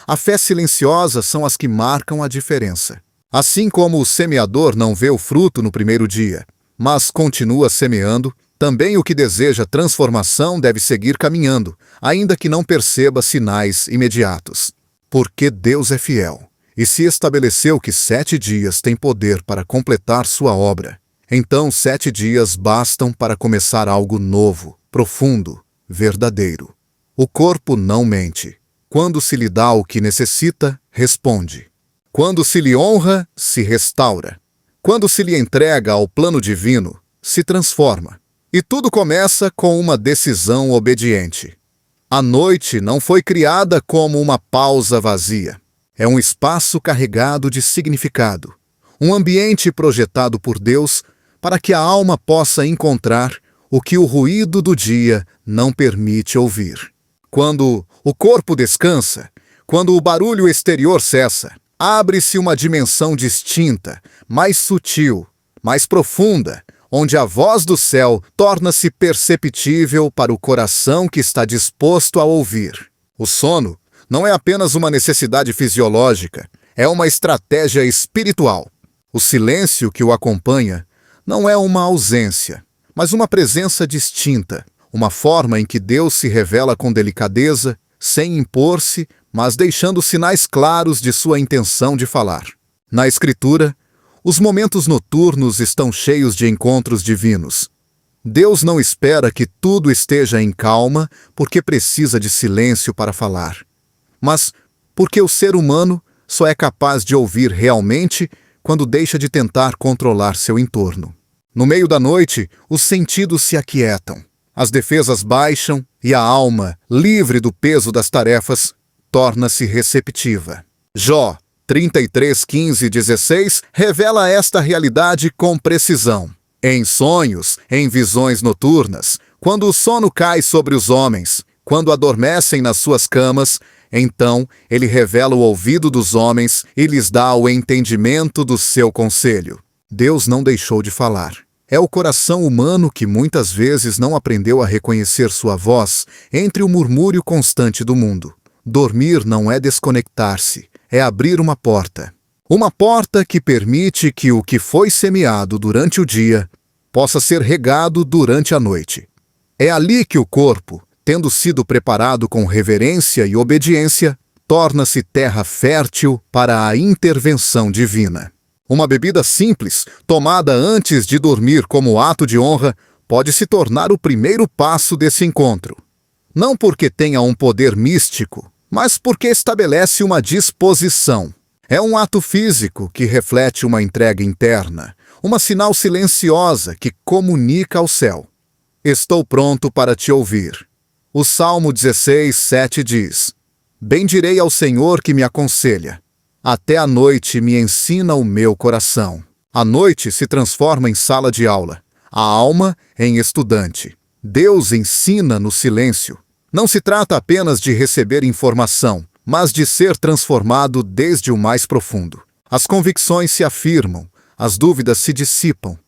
S1: a fé silenciosa são as que marcam a diferença. Assim como o semeador não vê o fruto no primeiro dia, mas continua semeando, também o que deseja transformação deve seguir caminhando, ainda que não perceba sinais imediatos. Porque Deus é fiel, e se estabeleceu que 7 dias têm poder para completar sua obra, então 7 dias bastam para começar algo novo, profundo, verdadeiro. O corpo não mente. Quando se lhe dá o que necessita, responde. Quando se lhe honra, se restaura. Quando se lhe entrega ao plano divino, se transforma. E tudo começa com uma decisão obediente. A noite não foi criada como uma pausa vazia. É um espaço carregado de significado. Um ambiente projetado por Deus para que a alma possa encontrar o que o ruído do dia não permite ouvir. Quando o corpo descansa, quando o barulho exterior cessa, abre-se uma dimensão distinta, mais sutil, mais profunda, onde a voz do céu torna-se perceptível para o coração que está disposto a ouvir. O sono não é apenas uma necessidade fisiológica, é uma estratégia espiritual. O silêncio que o acompanha não é uma ausência, mas uma presença distinta, uma forma em que Deus se revela com delicadeza, sem impor-se, mas deixando sinais claros de sua intenção de falar. Na Escritura, os momentos noturnos estão cheios de encontros divinos. Deus não espera que tudo esteja em calma porque precisa de silêncio para falar, mas porque o ser humano só é capaz de ouvir realmente quando deixa de tentar controlar seu entorno. No meio da noite, os sentidos se aquietam, as defesas baixam e a alma, livre do peso das tarefas, torna-se receptiva. Jó 33, 15 e 16 revela esta realidade com precisão. Em sonhos, em visões noturnas, quando o sono cai sobre os homens, quando adormecem nas suas camas, então ele revela o ouvido dos homens e lhes dá o entendimento do seu conselho. Deus não deixou de falar. É o coração humano que muitas vezes não aprendeu a reconhecer sua voz entre o murmúrio constante do mundo. Dormir não é desconectar-se, é abrir uma porta. Uma porta que permite que o que foi semeado durante o dia possa ser regado durante a noite. É ali que o corpo, tendo sido preparado com reverência e obediência, torna-se terra fértil para a intervenção divina. Uma bebida simples, tomada antes de dormir como ato de honra, pode se tornar o primeiro passo desse encontro. Não porque tenha um poder místico, mas porque estabelece uma disposição. É um ato físico que reflete uma entrega interna, uma sinal silenciosa que comunica ao céu. Estou pronto para te ouvir. O Salmo 16, 7 diz: Bendirei ao Senhor que me aconselha. Até a noite me ensina o meu coração. A noite se transforma em sala de aula, a alma em estudante. Deus ensina no silêncio. Não se trata apenas de receber informação, mas de ser transformado desde o mais profundo. As convicções se afirmam, as dúvidas se dissipam.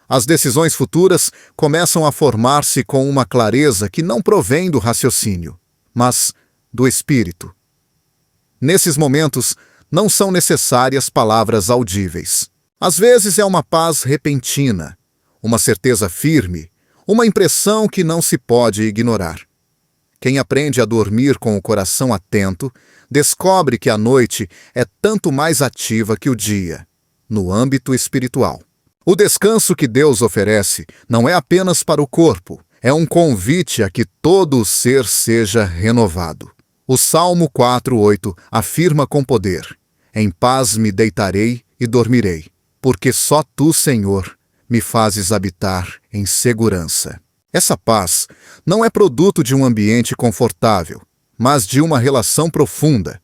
S1: As decisões futuras começam a formar-se com uma clareza que não provém do raciocínio, mas do espírito. Nesses momentos, não são necessárias palavras audíveis. Às vezes é uma paz repentina, uma certeza firme, uma impressão que não se pode ignorar. Quem aprende a dormir com o coração atento, descobre que a noite é tanto mais ativa que o dia, no âmbito espiritual. O descanso que Deus oferece não é apenas para o corpo, é um convite a que todo o ser seja renovado. O Salmo 4:8 afirma com poder: Em paz me deitarei e dormirei, porque só tu, Senhor, me fazes habitar em segurança. Essa paz não é produto de um ambiente confortável, mas de uma relação profunda.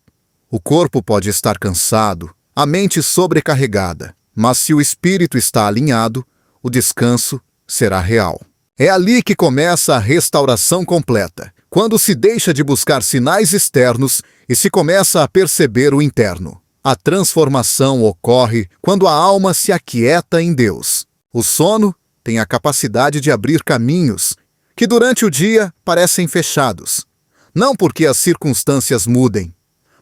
S1: O corpo pode estar cansado, a mente sobrecarregada, mas se o espírito está alinhado, o descanso será real. É ali que começa a restauração completa, quando se deixa de buscar sinais externos e se começa a perceber o interno. A transformação ocorre quando a alma se aquieta em Deus. O sono tem a capacidade de abrir caminhos que durante o dia parecem fechados. Não porque as circunstâncias mudem,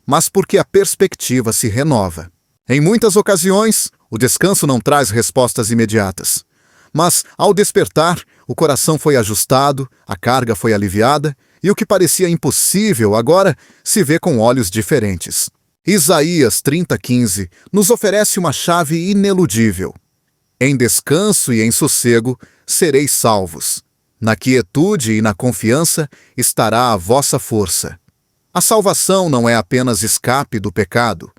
S1: mas porque a perspectiva se renova. Em muitas ocasiões, o descanso não traz respostas imediatas. Mas, ao despertar, o coração foi ajustado, a carga foi aliviada, e o que parecia impossível agora se vê com olhos diferentes. Isaías 30:15 nos oferece uma chave ineludível. Em descanso e em sossego sereis salvos. Na quietude e na confiança estará a vossa força. A salvação não é apenas escape do pecado,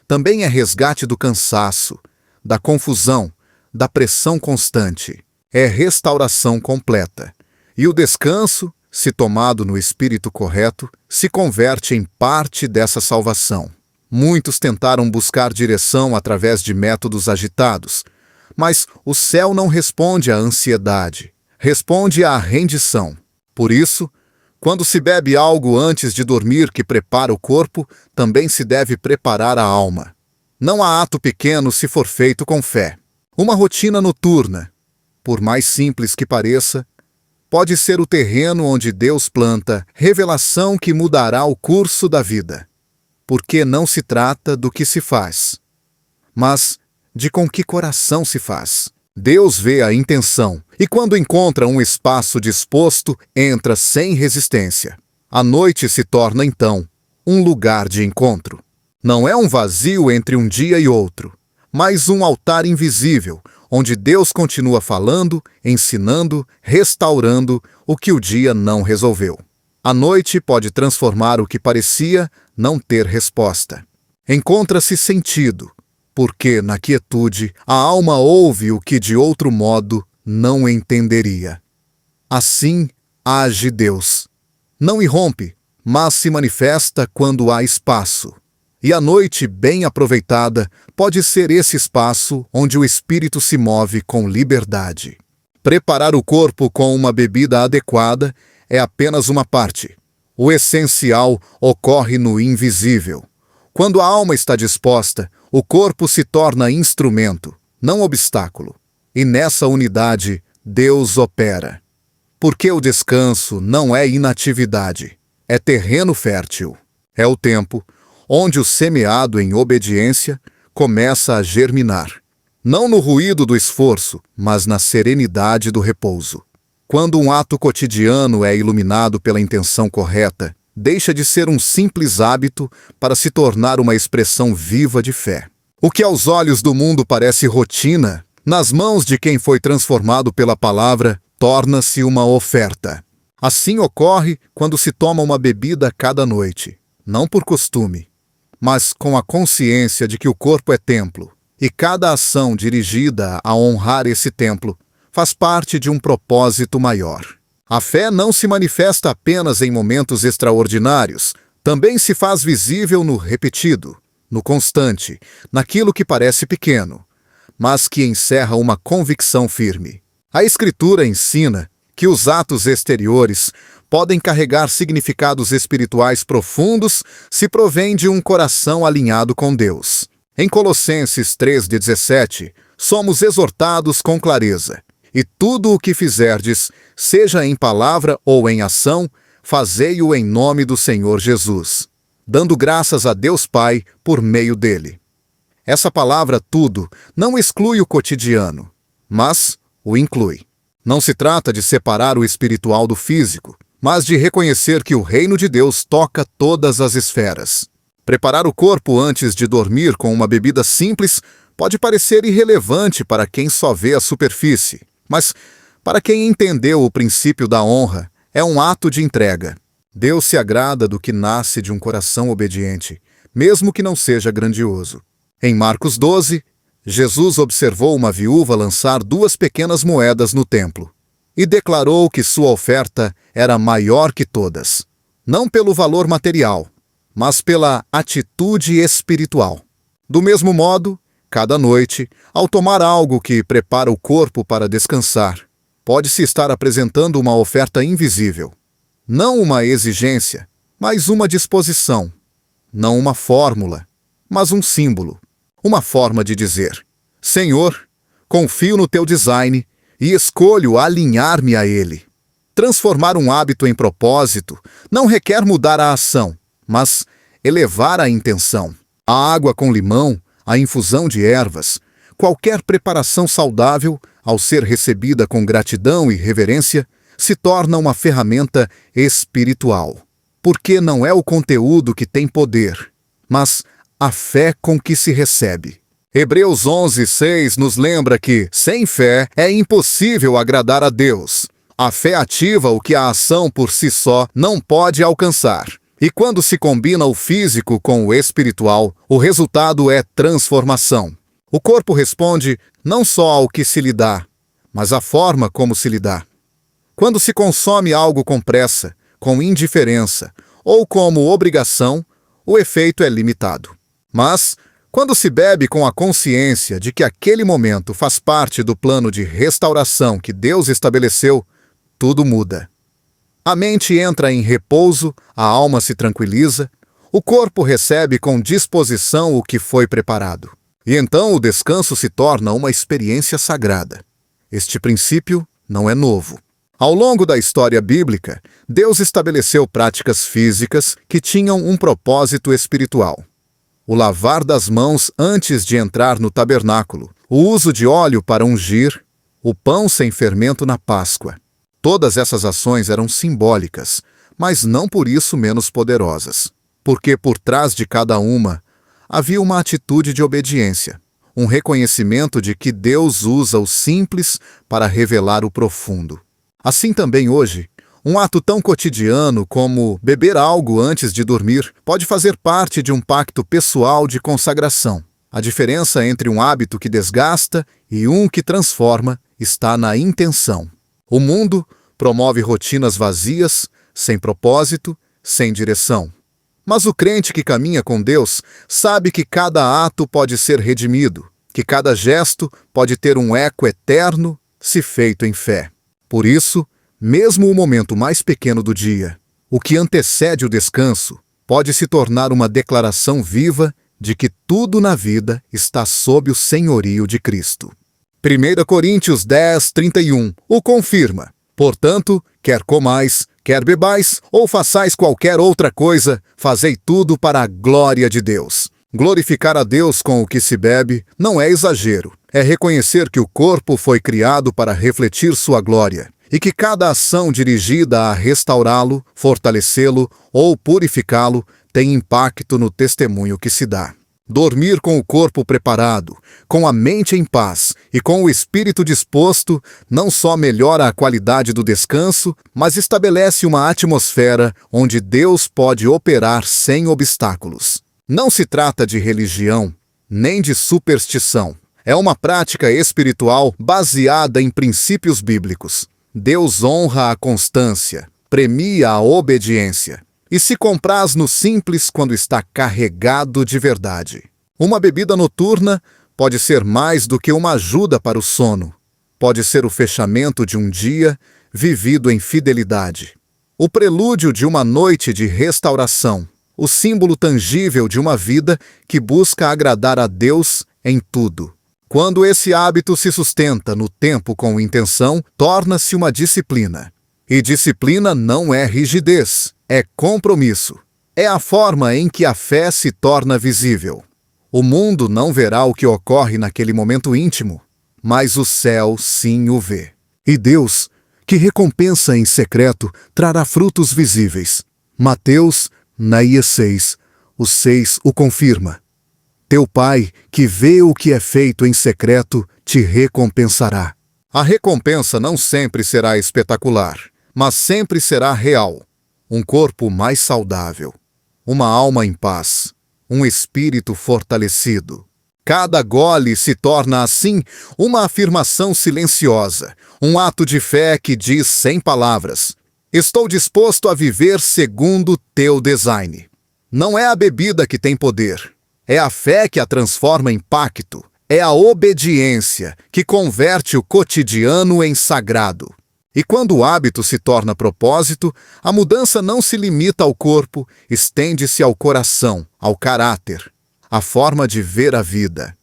S1: também é resgate do cansaço, da confusão, da pressão constante. É restauração completa. E o descanso, se tomado no espírito correto, se converte em parte dessa salvação. Muitos tentaram buscar direção através de métodos agitados, mas o céu não responde à ansiedade, responde à rendição. Por isso, quando se bebe algo antes de dormir que prepara o corpo, também se deve preparar a alma. Não há ato pequeno se for feito com fé. Uma rotina noturna, por mais simples que pareça, pode ser o terreno onde Deus planta revelação que mudará o curso da vida. Porque não se trata do que se faz, mas de com que coração se faz. Deus vê a intenção e, quando encontra um espaço disposto, entra sem resistência. A noite se torna, então, um lugar de encontro. Não é um vazio entre um dia e outro, mas um altar invisível, onde Deus continua falando, ensinando, restaurando o que o dia não resolveu. A noite pode transformar o que parecia não ter resposta. Encontra-se sentido, porque, na quietude, a alma ouve o que de outro modo não entenderia. Assim age Deus. Não irrompe, mas se manifesta quando há espaço. E a noite, bem aproveitada, pode ser esse espaço onde o espírito se move com liberdade. Preparar o corpo com uma bebida adequada é apenas uma parte. O essencial ocorre no invisível. Quando a alma está disposta, o corpo se torna instrumento, não obstáculo. E nessa unidade, Deus opera. Porque o descanso não é inatividade, é terreno fértil. É o tempo onde o semeado em obediência começa a germinar. Não no ruído do esforço, mas na serenidade do repouso. Quando um ato cotidiano é iluminado pela intenção correta, deixa de ser um simples hábito para se tornar uma expressão viva de fé. O que aos olhos do mundo parece rotina, nas mãos de quem foi transformado pela palavra, torna-se uma oferta. Assim ocorre quando se toma uma bebida cada noite, não por costume, mas com a consciência de que o corpo é templo, e cada ação dirigida a honrar esse templo faz parte de um propósito maior. A fé não se manifesta apenas em momentos extraordinários, também se faz visível no repetido, no constante, naquilo que parece pequeno, mas que encerra uma convicção firme. A Escritura ensina que os atos exteriores podem carregar significados espirituais profundos se provém de um coração alinhado com Deus. Em Colossenses 3:17, somos exortados com clareza: e tudo o que fizerdes, seja em palavra ou em ação, fazei-o em nome do Senhor Jesus, dando graças a Deus Pai por meio dele. Essa palavra tudo não exclui o cotidiano, mas o inclui. Não se trata de separar o espiritual do físico, mas de reconhecer que o reino de Deus toca todas as esferas. Preparar o corpo antes de dormir com uma bebida simples pode parecer irrelevante para quem só vê a superfície, mas para quem entendeu o princípio da honra, é um ato de entrega. Deus se agrada do que nasce de um coração obediente, mesmo que não seja grandioso. Em Marcos 12, Jesus observou uma viúva lançar 2 pequenas moedas no templo e declarou que sua oferta era maior que todas, não pelo valor material, mas pela atitude espiritual. Do mesmo modo, cada noite, ao tomar algo que prepara o corpo para descansar, pode-se estar apresentando uma oferta invisível. Não uma exigência, mas uma disposição. Não uma fórmula, mas um símbolo. Uma forma de dizer: Senhor, confio no teu design e escolho alinhar-me a ele. Transformar um hábito em propósito não requer mudar a ação, mas elevar a intenção. A água com limão, a infusão de ervas, qualquer preparação saudável, ao ser recebida com gratidão e reverência, se torna uma ferramenta espiritual. Porque não é o conteúdo que tem poder, mas a fé com que se recebe. Hebreus 11:6 nos lembra que, sem fé, é impossível agradar a Deus. A fé ativa o que a ação por si só não pode alcançar. E quando se combina o físico com o espiritual, o resultado é transformação. O corpo responde não só ao que se lhe dá, mas à forma como se lhe dá. Quando se consome algo com pressa, com indiferença ou como obrigação, o efeito é limitado. Mas, quando se bebe com a consciência de que aquele momento faz parte do plano de restauração que Deus estabeleceu, tudo muda. A mente entra em repouso, a alma se tranquiliza, o corpo recebe com disposição o que foi preparado. E então o descanso se torna uma experiência sagrada. Este princípio não é novo. Ao longo da história bíblica, Deus estabeleceu práticas físicas que tinham um propósito espiritual. O lavar das mãos antes de entrar no tabernáculo, o uso de óleo para ungir, o pão sem fermento na Páscoa. Todas essas ações eram simbólicas, mas não por isso menos poderosas, porque por trás de cada uma havia uma atitude de obediência, um reconhecimento de que Deus usa o simples para revelar o profundo. Assim também hoje, um ato tão cotidiano como beber algo antes de dormir pode fazer parte de um pacto pessoal de consagração. A diferença entre um hábito que desgasta e um que transforma está na intenção. O mundo promove rotinas vazias, sem propósito, sem direção. Mas o crente que caminha com Deus sabe que cada ato pode ser redimido, que cada gesto pode ter um eco eterno se feito em fé. Por isso, mesmo o momento mais pequeno do dia, o que antecede o descanso, pode se tornar uma declaração viva de que tudo na vida está sob o senhorio de Cristo. 1 Coríntios 10:31 o confirma. Portanto, quer comais, quer bebais, ou façais qualquer outra coisa, fazei tudo para a glória de Deus. Glorificar a Deus com o que se bebe não é exagero. É reconhecer que o corpo foi criado para refletir sua glória e que cada ação dirigida a restaurá-lo, fortalecê-lo ou purificá-lo tem impacto no testemunho que se dá. Dormir com o corpo preparado, com a mente em paz e com o espírito disposto, não só melhora a qualidade do descanso, mas estabelece uma atmosfera onde Deus pode operar sem obstáculos. Não se trata de religião, nem de superstição. É uma prática espiritual baseada em princípios bíblicos. Deus honra a constância, premia a obediência e se compraz no simples quando está carregado de verdade. Uma bebida noturna pode ser mais do que uma ajuda para o sono. Pode ser o fechamento de um dia vivido em fidelidade. O prelúdio de uma noite de restauração. O símbolo tangível de uma vida que busca agradar a Deus em tudo. Quando esse hábito se sustenta no tempo com intenção, torna-se uma disciplina. E disciplina não é rigidez, é compromisso. É a forma em que a fé se torna visível. O mundo não verá o que ocorre naquele momento íntimo, mas o céu sim o vê. E Deus, que recompensa em secreto, trará frutos visíveis. Mateus, Naías 6, o 6 o confirma. Teu Pai, que vê o que é feito em secreto, te recompensará. A recompensa não sempre será espetacular, mas sempre será real. Um corpo mais saudável, uma alma em paz, um espírito fortalecido. Cada gole se torna, assim, uma afirmação silenciosa, um ato de fé que diz sem palavras: estou disposto a viver segundo teu design. Não é a bebida que tem poder, é a fé que a transforma em pacto, é a obediência que converte o cotidiano em sagrado. E quando o hábito se torna propósito, a mudança não se limita ao corpo, estende-se ao coração, ao caráter, à forma de ver a vida.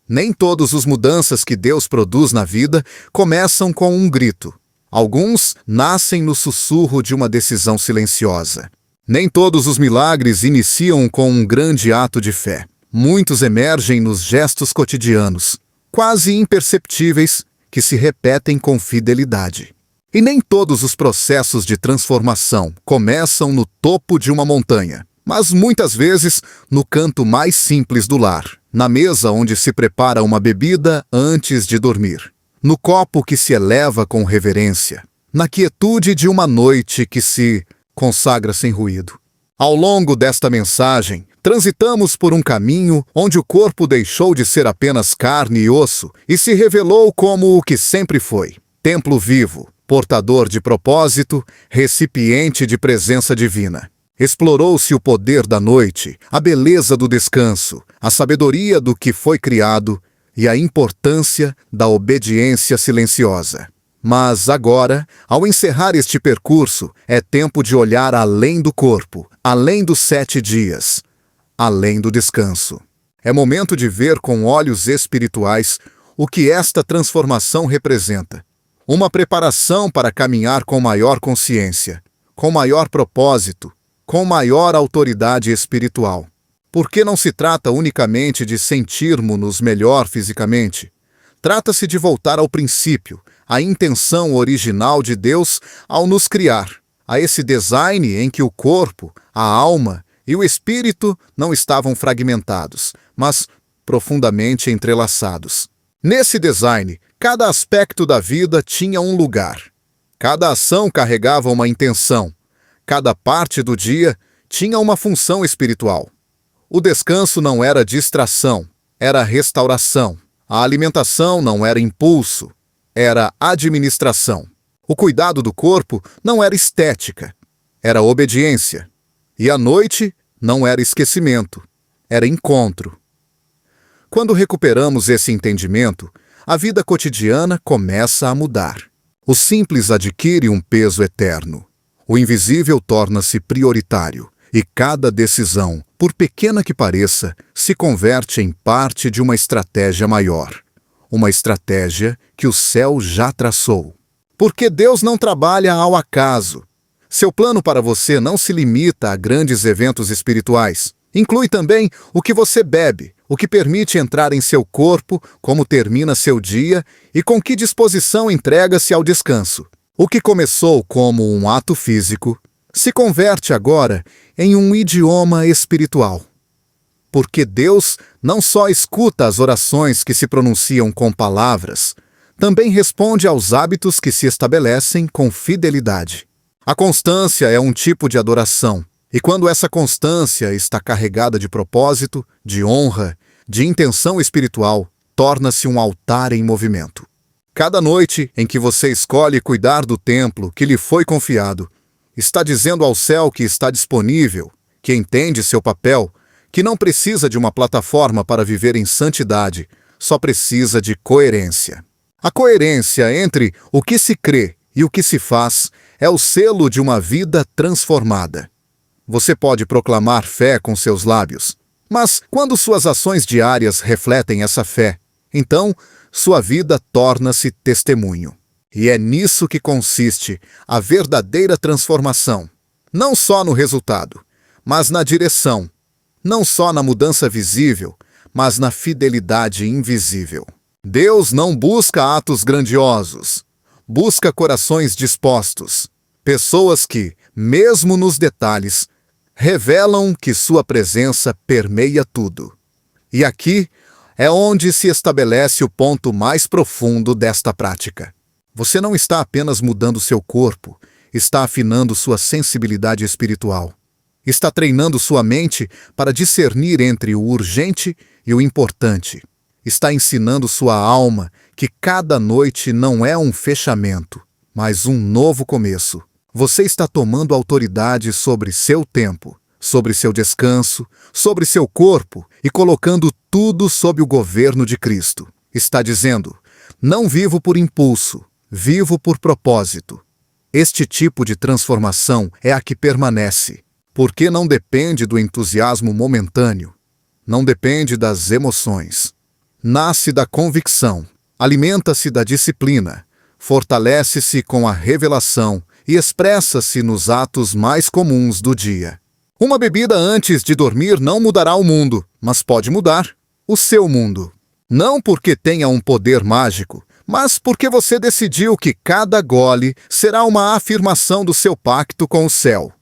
S1: Nem todas as mudanças que Deus produz na vida começam com um grito. Alguns nascem no sussurro de uma decisão silenciosa. Nem todos os milagres iniciam com um grande ato de fé. Muitos emergem nos gestos cotidianos, quase imperceptíveis, que se repetem com fidelidade. E nem todos os processos de transformação começam no topo de uma montanha, mas muitas vezes no canto mais simples do lar, na mesa onde se prepara uma bebida antes de dormir, no copo que se eleva com reverência, na quietude de uma noite que se consagra sem ruído. Ao longo desta mensagem, transitamos por um caminho onde o corpo deixou de ser apenas carne e osso e se revelou como o que sempre foi: templo vivo, portador de propósito, recipiente de presença divina. Explorou-se o poder da noite, a beleza do descanso, a sabedoria do que foi criado e a importância da obediência silenciosa. Mas agora, ao encerrar este percurso, é tempo de olhar além do corpo, além dos 7 dias, além do descanso. É momento de ver com olhos espirituais o que esta transformação representa. Uma preparação para caminhar com maior consciência, com maior propósito, com maior autoridade espiritual. Porque não se trata unicamente de sentirmos-nos melhor fisicamente. Trata-se de voltar ao princípio, à intenção original de Deus ao nos criar, a esse design em que o corpo, a alma e o espírito não estavam fragmentados, mas profundamente entrelaçados. Nesse design, cada aspecto da vida tinha um lugar. Cada ação carregava uma intenção. Cada parte do dia tinha uma função espiritual. O descanso não era distração, era restauração. A alimentação não era impulso, era administração. O cuidado do corpo não era estética, era obediência. E a noite não era esquecimento, era encontro. Quando recuperamos esse entendimento, a vida cotidiana começa a mudar. O simples adquire um peso eterno. O invisível torna-se prioritário, e cada decisão, por pequena que pareça, se converte em parte de uma estratégia maior. Uma estratégia que o céu já traçou. Porque Deus não trabalha ao acaso. Seu plano para você não se limita a grandes eventos espirituais. Inclui também o que você bebe, o que permite entrar em seu corpo, como termina seu dia e com que disposição entrega-se ao descanso. O que começou como um ato físico se converte agora em um idioma espiritual. Porque Deus não só escuta as orações que se pronunciam com palavras, também responde aos hábitos que se estabelecem com fidelidade. A constância é um tipo de adoração, e quando essa constância está carregada de propósito, de honra, de intenção espiritual, torna-se um altar em movimento. Cada noite em que você escolhe cuidar do templo que lhe foi confiado, está dizendo ao céu que está disponível, que entende seu papel, que não precisa de uma plataforma para viver em santidade, só precisa de coerência. A coerência entre o que se crê e o que se faz é o selo de uma vida transformada. Você pode proclamar fé com seus lábios, mas quando suas ações diárias refletem essa fé, então sua vida torna-se testemunho. E é nisso que consiste a verdadeira transformação. Não só no resultado, mas na direção. Não só na mudança visível, mas na fidelidade invisível. Deus não busca atos grandiosos. Busca corações dispostos. Pessoas que, mesmo nos detalhes, revelam que sua presença permeia tudo. E aqui é onde se estabelece o ponto mais profundo desta prática. Você não está apenas mudando seu corpo, está afinando sua sensibilidade espiritual. Está treinando sua mente para discernir entre o urgente e o importante. Está ensinando sua alma que cada noite não é um fechamento, mas um novo começo. Você está tomando autoridade sobre seu tempo, sobre seu descanso, sobre seu corpo e colocando tudo sob o governo de Cristo. Está dizendo: não vivo por impulso, vivo por propósito. Este tipo de transformação é a que permanece, porque não depende do entusiasmo momentâneo, não depende das emoções. Nasce da convicção, alimenta-se da disciplina, fortalece-se com a revelação e expressa-se nos atos mais comuns do dia. Uma bebida antes de dormir não mudará o mundo, mas pode mudar o seu mundo. Não porque tenha um poder mágico, mas porque você decidiu que cada gole será uma afirmação do seu pacto com o céu.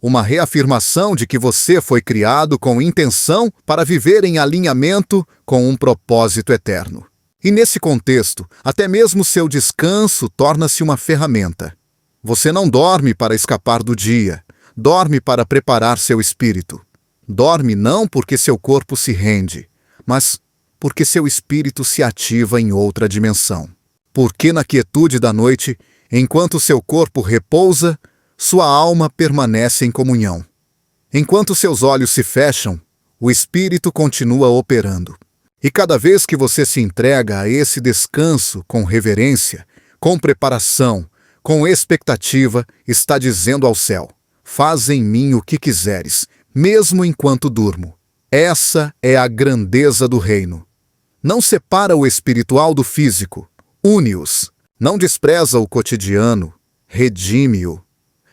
S1: Uma reafirmação de que você foi criado com intenção para viver em alinhamento com um propósito eterno. E nesse contexto, até mesmo seu descanso torna-se uma ferramenta. Você não dorme para escapar do dia, dorme para preparar seu espírito. Dorme não porque seu corpo se rende, mas porque seu espírito se ativa em outra dimensão. Porque na quietude da noite, enquanto seu corpo repousa, sua alma permanece em comunhão. Enquanto seus olhos se fecham, o espírito continua operando. E cada vez que você se entrega a esse descanso com reverência, com preparação, com expectativa, está dizendo ao céu: faz em mim o que quiseres, mesmo enquanto durmo. Essa é a grandeza do reino. Não separa o espiritual do físico, une-os. Não despreza o cotidiano, redime-o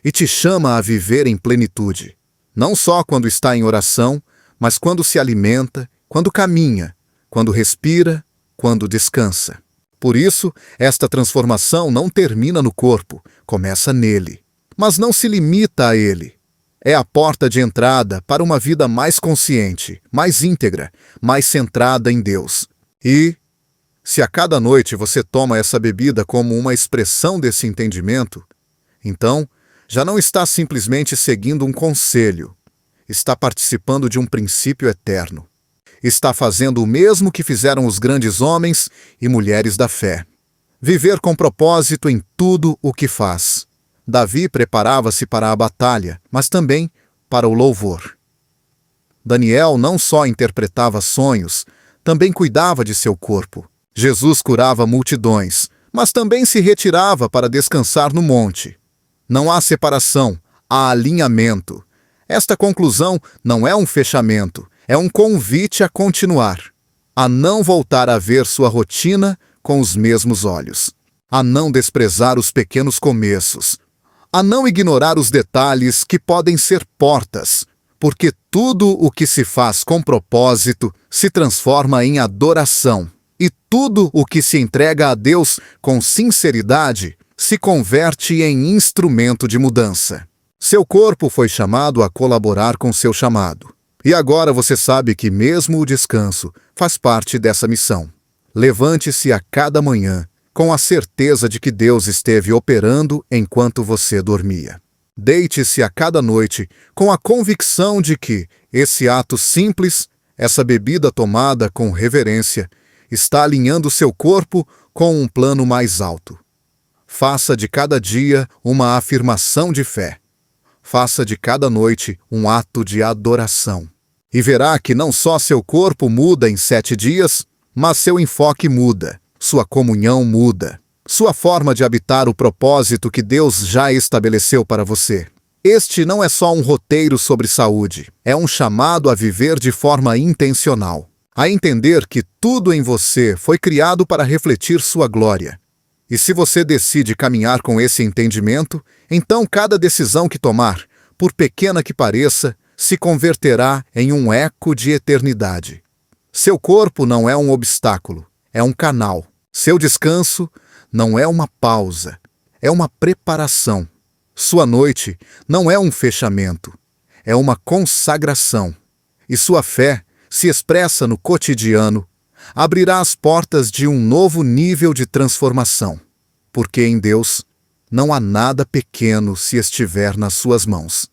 S1: e te chama a viver em plenitude. Não só quando está em oração, mas quando se alimenta, quando caminha, quando respira, quando descansa. Por isso, esta transformação não termina no corpo, começa nele. Mas não se limita a ele. É a porta de entrada para uma vida mais consciente, mais íntegra, mais centrada em Deus. E, se a cada noite você toma essa bebida como uma expressão desse entendimento, então já não está simplesmente seguindo um conselho, está participando de um princípio eterno. Está fazendo o mesmo que fizeram os grandes homens e mulheres da fé. Viver com propósito em tudo o que faz. Davi preparava-se para a batalha, mas também para o louvor. Daniel não só interpretava sonhos, também cuidava de seu corpo. Jesus curava multidões, mas também se retirava para descansar no monte. Não há separação, há alinhamento. Esta conclusão não é um fechamento, é um convite a continuar, a não voltar a ver sua rotina com os mesmos olhos, a não desprezar os pequenos começos, a não ignorar os detalhes que podem ser portas, porque tudo o que se faz com propósito se transforma em adoração, e tudo o que se entrega a Deus com sinceridade se converte em instrumento de mudança. Seu corpo foi chamado a colaborar com seu chamado. E agora você sabe que mesmo o descanso faz parte dessa missão. Levante-se a cada manhã com a certeza de que Deus esteve operando enquanto você dormia. Deite-se a cada noite com a convicção de que esse ato simples, essa bebida tomada com reverência, está alinhando seu corpo com um plano mais alto. Faça de cada dia uma afirmação de fé. Faça de cada noite um ato de adoração. E verá que não só seu corpo muda em 7 dias, mas seu enfoque muda, sua comunhão muda, sua forma de habitar o propósito que Deus já estabeleceu para você. Este não é só um roteiro sobre saúde, é um chamado a viver de forma intencional, a entender que tudo em você foi criado para refletir sua glória. E se você decide caminhar com esse entendimento, então cada decisão que tomar, por pequena que pareça, se converterá em um eco de eternidade. Seu corpo não é um obstáculo, é um canal. Seu descanso não é uma pausa, é uma preparação. Sua noite não é um fechamento, é uma consagração. E sua fé se expressa no cotidiano, abrirá as portas de um novo nível de transformação. Porque em Deus não há nada pequeno se estiver nas suas mãos.